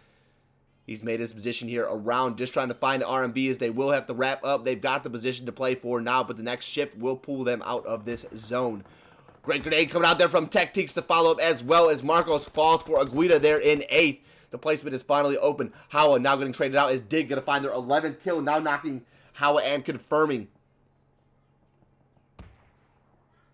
He's made his position here around, just trying to find RMV as they will have to wrap up. They've got the position to play for now, but the next shift will pull them out of this zone. Great grenade coming out there from Tactics to follow up, as well as Marcos falls for Aguida there in 8th. The placement is finally open. Howa now getting traded out as Dig going to find their 11th kill, now knocking Howa and confirming.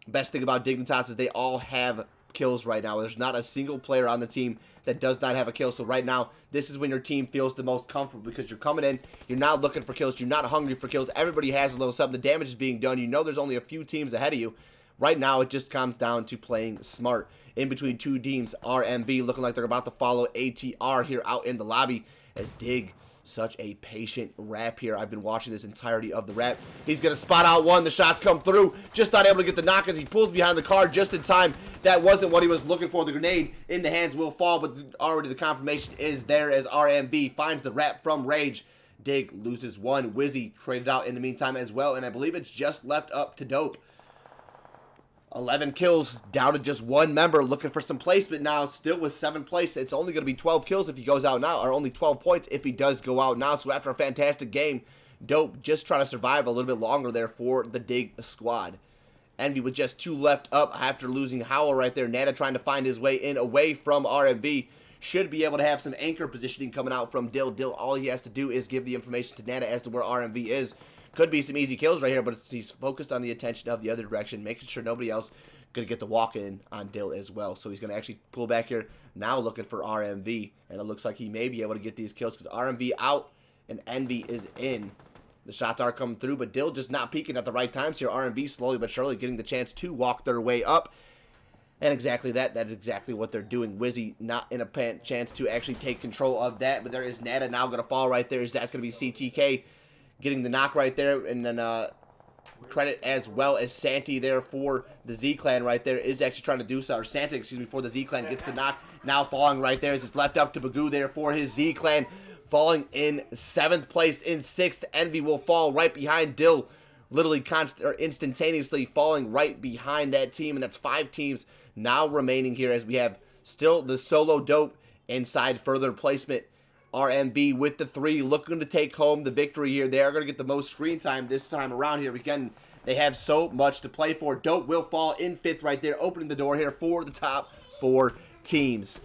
Best thing about Dignitas is they all have kills right now. There's not a single player on the team that does not have a kill. So right now, this is when your team feels the most comfortable because you're coming in, you're not looking for kills, you're not hungry for kills. Everybody has a little something. The damage is being done. You know there's only a few teams ahead of you. Right now, it just comes down to playing smart. In between 2 teams, RMV looking like they're about to follow ATR here out in the lobby as Dig. Such a patient rap here. I've been watching this entirety of the rap. He's going to spot out 1. The shots come through. Just not able to get the knock as he pulls behind the car just in time. That wasn't what he was looking for. The grenade in the hands will fall, but already the confirmation is there as RMV finds the rap from Rage. Dig loses 1. Wizzy traded out in the meantime as well, and I believe it's just left up to Dope. 11 kills, down to just 1 member, looking for some placement now, still with 7th place. It's only going to be 12 kills if he goes out now, or only 12 points if he does go out now. So after a fantastic game, Dope just trying to survive a little bit longer there for the Dig squad. Envy with just 2 left up after losing Howl right there. Nana trying to find his way in away from RMV. Should be able to have some anchor positioning coming out from Dill. Dill, all he has to do is give the information to Nana as to where RMV is. Could be some easy kills right here, but he's focused on the attention of the other direction, making sure nobody else going to get the walk-in on Dill as well. So he's going to actually pull back here, now looking for RMV, and it looks like he may be able to get these kills because RMV out and Envy is in. The shots are coming through, but Dill just not peeking at the right times here. RMV slowly but surely getting the chance to walk their way up. And exactly that's exactly what they're doing. Wizzy not in a chance to actually take control of that, but there is Nada now going to fall right there. That's going to be CTK getting the knock right there, and then credit as well as Santi there for the Z-Clan right there is actually trying to do so, or Santa, excuse me, for the Z-Clan gets the knock, now falling right there as it's left up to Bagoo there for his Z-Clan, falling in 7th place. In 6th, Envy will fall right behind Dill, literally instantaneously falling right behind that team, and that's 5 teams now remaining here as we have still the solo Dope inside further placement. RMV with the 3, looking to take home the victory here. They are going to get the most screen time this time around here. Again, they have so much to play for. Dope will fall in 5th right there, opening the door here for the top 4 teams.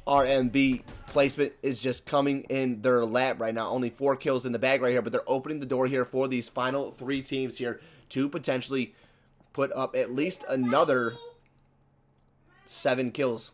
RMV placement is just coming in their lap right now. Only 4 kills in the bag right here, but they're opening the door here for these final 3 teams here to potentially put up at least another 7 kills.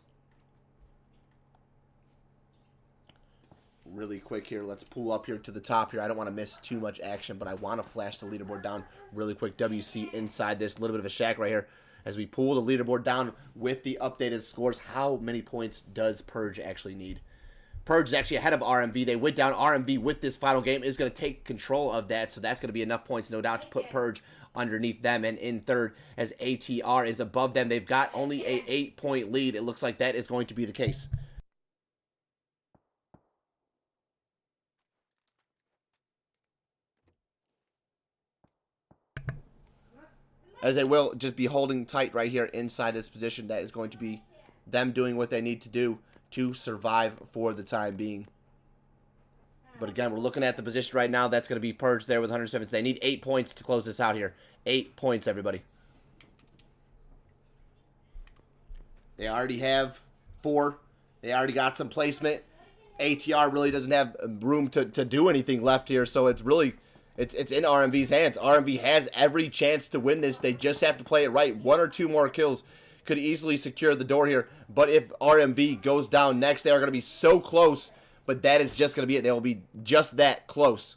Really quick here, let's pull up here to the top here. I don't want to miss too much action, but I want to flash the leaderboard down really quick. WC inside this little bit of a shack right here as we pull the leaderboard down with the updated scores. How many points does Purge actually need? Purge is actually ahead of RMV. They went down. RMV with this final game is going to take control of that, so that's going to be enough points, no doubt, to put Purge underneath them. And in 3rd, as ATR is above them, they've got only a 8-point lead. It looks like that is going to be the case. As they will just be holding tight right here inside this position. That is going to be them doing what they need to do to survive for the time being. But again, we're looking at the position right now. That's going to be Purge there with 107. They need 8 points to close this out here. 8 points, everybody. They already have 4. They already got some placement. ATR really doesn't have room to do anything left here, so it's really it's in RMV's hands. RMV has every chance to win this. They just have to play it right. 1 or 2 more kills could easily secure the door here. But if RMV goes down next, they are going to be so close. But that is just going to be it. They will be just that close.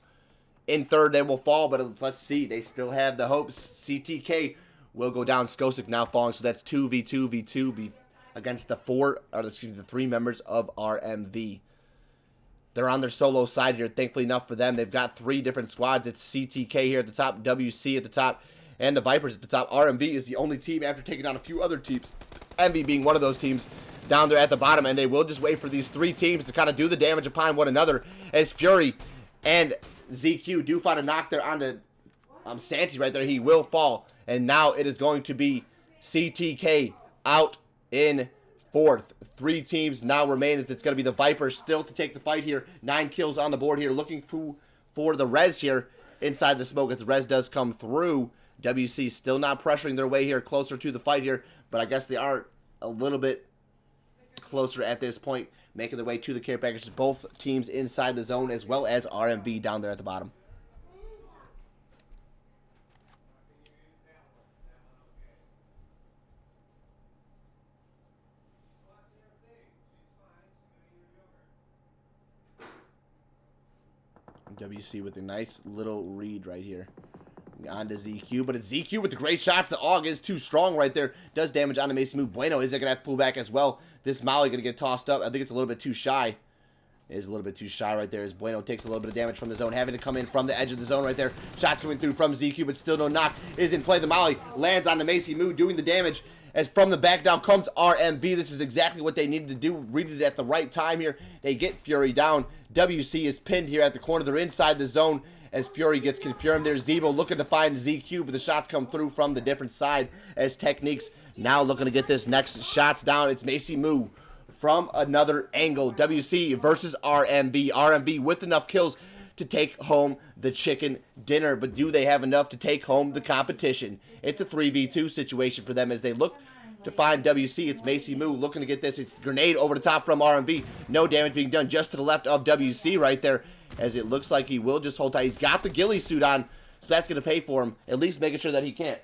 In third, they will fall, but let's see. They still have the hopes. CTK will go down. Skosic now falling, so that's 2v2v2 against the 3 members of RMV. They're on their solo side here, thankfully enough for them. They've got 3 different squads. It's CTK here at the top, WC at the top, and the Vipers at the top. RMV is the only team after taking on a few other teams, Envy being one of those teams, down there at the bottom, and they will just wait for these 3 teams to kind of do the damage upon one another as Fury and ZQ do find a knock there onto Santi right there. He will fall, and now it is going to be CTK out in 4th. 3 teams now remain as it's going to be the Vipers still to take the fight here. 9 kills on the board here, looking for the res here inside the smoke as the res does come through. WC still not pressuring their way here closer to the fight here, but I guess they are a little bit closer at this point, making their way to the care package. Both teams inside the zone as well as RMV down there at the bottom. WC with a nice little read right here. On to ZQ, but it's ZQ with the great shots. The AUG is too strong right there. Does damage on the Mason move. Bueno is going to have to pull back as well. This Molly going to get tossed up. I think it's a little bit too shy. It is a little bit too shy right there as Bueno takes a little bit of damage from the zone. Having to come in from the edge of the zone right there. Shots coming through from ZQ, but still no knock. Is in play. The Molly lands on the Macy Moo, doing the damage. As from the back down comes RMV. This is exactly what they needed to do. Read it at the right time here. They get Fury down. WC is pinned here at the corner. They're inside the zone as Fury gets confirmed. There's Zebo looking to find ZQ, but the shots come through from the different side as Techniques now looking to get this next shots down. It's Macy Moo from another angle. WC versus RMV. RMV with enough kills to take home the chicken dinner, but do they have enough to take home the competition? It's a 3v2 situation for them as they look to find WC. It's Macy Moo looking to get this. It's grenade over the top from RMV. No damage being done just to the left of WC right there, as it looks like he will just hold tight. He's got the ghillie suit on, so that's going to pay for him, at least making sure that he can't.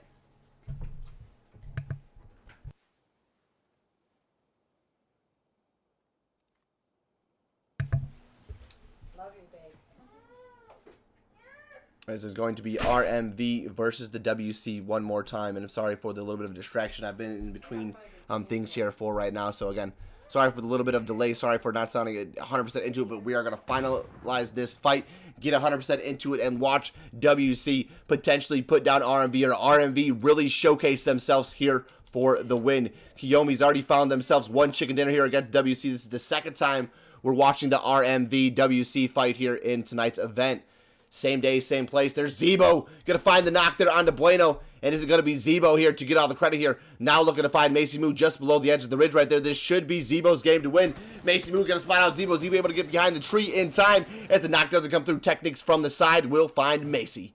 This is going to be RMV versus the WC one more time. And I'm sorry for the little bit of distraction. I've been in between things here for right now. So again, sorry for the little bit of delay. Sorry for not sounding 100% into it. But we are going to finalize this fight, get 100% into it, and watch WC potentially put down RMV, or RMV really showcase themselves here for the win. Kiyomi's already found themselves one chicken dinner here against WC. This is the second time we're watching the RMV WC fight here in tonight's event. Same day, same place. There's Zebo. Going to find the knock there onto Bueno. And is it going to be Zebo here to get all the credit here? Now looking to find Macy Moo just below the edge of the ridge right there. This should be Zebo's game to win. Macy Moo going to spot out Zebo. Zebo able to get behind the tree in time. As the knock doesn't come through, Techniques from the side will find Macy.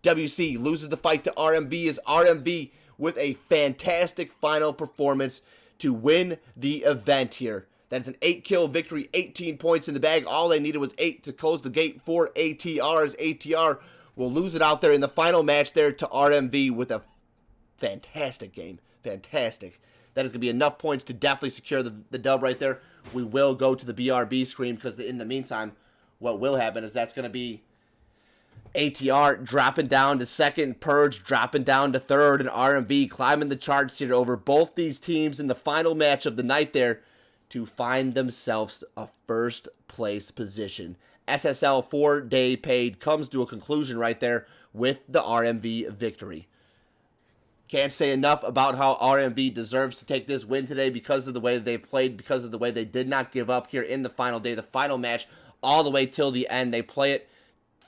WC loses the fight to RMV as RMV with a fantastic final performance to win the event here. That is an 8-kill victory, 18 points in the bag. All they needed was 8 to close the gate for ATR, as ATR will lose it out there in the final match there to RMV with a fantastic game. Fantastic. That is going to be enough points to definitely secure the dub right there. We will go to the BRB screen because in the meantime, what will happen is that's going to be ATR dropping down to second, Purge dropping down to third, and RMV climbing the charts here over both these teams in the final match of the night there, to find themselves a first place position. SSL 4-day paid comes to a conclusion right there with the RMV victory. Can't say enough about how RMV deserves to take this win today because of the way they played, because of the way they did not give up here in the final day, the final match, all the way till the end. They play it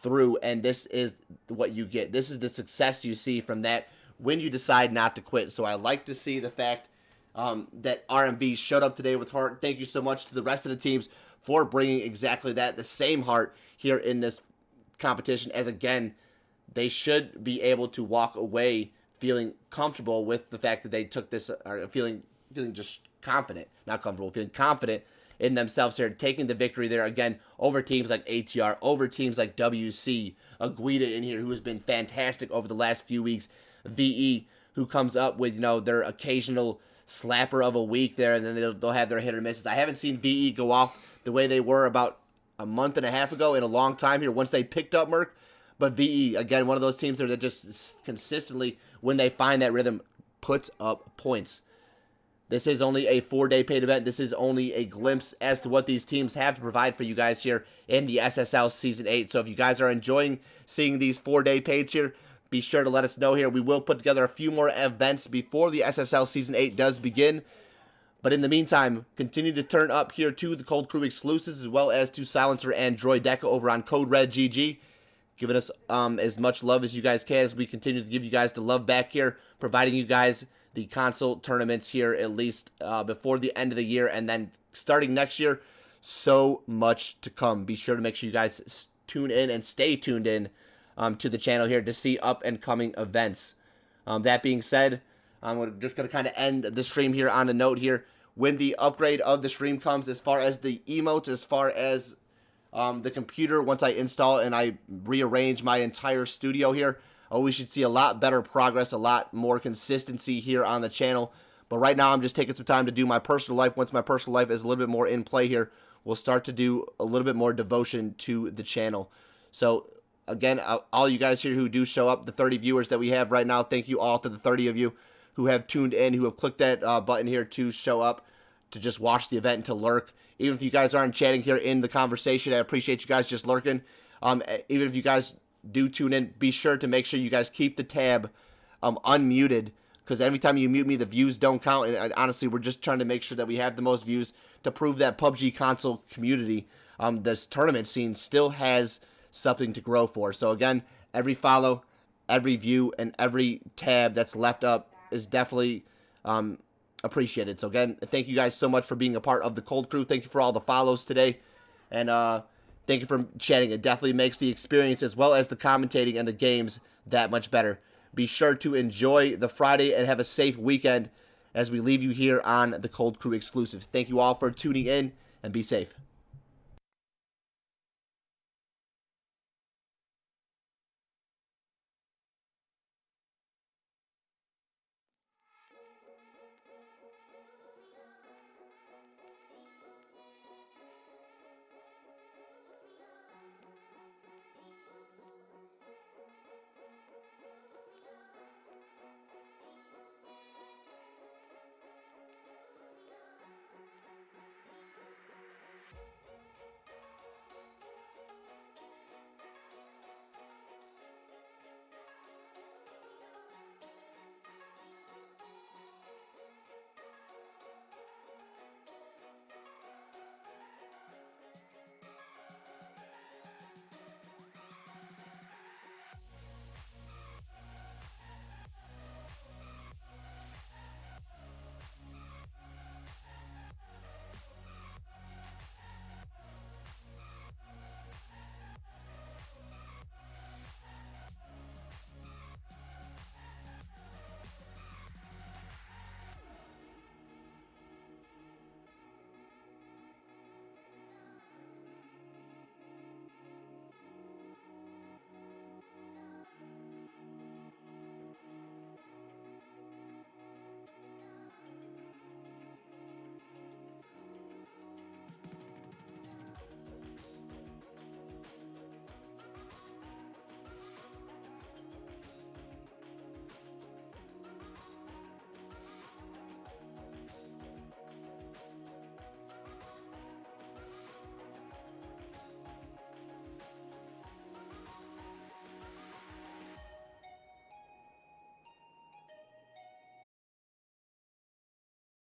through, and this is what you get. This is the success you see from that when you decide not to quit. So I like to see the fact that RMV showed up today with heart. Thank you so much to the rest of the teams for bringing exactly that, the same heart here in this competition, as again, they should be able to walk away feeling comfortable with the fact that they took this, or feeling feeling just confident, not comfortable, feeling confident in themselves here, taking the victory there again over teams like ATR, over teams like WC, Aguida in here, who has been fantastic over the last few weeks, VE, who comes up with, their occasional slapper of a week there, and then they'll have their hit or misses. I haven't seen VE go off the way they were about a month and a half ago in a long time here once they picked up Merc. But VE, again, one of those teams that just consistently, when they find that rhythm, puts up points. This is only a 4-day paid event. This is only a glimpse as to what these teams have to provide for you guys here in the SSL Season 8. So if you guys are enjoying seeing these 4-day paids here, be sure to let us know here. We will put together a few more events before the SSL Season 8 does begin. But in the meantime, continue to turn up here to the Cold Crew exclusives as well as to Silencer and Droid Deca over on Code Red GG. Giving us as much love as you guys can as we continue to give you guys the love back here, providing you guys the console tournaments here at least before the end of the year, and then starting next year, so much to come. Be sure to make sure you guys tune in and stay tuned in to the channel here to see up and coming events. That being said, I'm just going to kind of end the stream here on a note here. When the upgrade of the stream comes, as far as the emotes, as far as the computer, once I install and I rearrange my entire studio here, we should see a lot better progress, a lot more consistency here on the channel. But right now, I'm just taking some time to do my personal life. Once my personal life is a little bit more in play here, we'll start to do a little bit more devotion to the channel. So, again, all you guys here who do show up, the 30 viewers that we have right now, thank you all to the 30 of you who have tuned in, who have clicked that button here to show up, to just watch the event and to lurk. Even if you guys aren't chatting here in the conversation, I appreciate you guys just lurking. Even if you guys do tune in, be sure to make sure you guys keep the tab unmuted, because every time you mute me, the views don't count. And honestly, we're just trying to make sure that we have the most views to prove that PUBG console community, this tournament scene, still has something to grow for. So again, every follow, every view, and every tab that's left up is definitely appreciated. So again, thank you guys so much for being a part of the Cold Crew. Thank you for all the follows today, and thank you for chatting. It definitely makes the experience as well as the commentating and the games that much better. Be sure to enjoy the Friday and have a safe weekend as we leave you here on the Cold Crew exclusives. Thank you all for tuning in, and be safe.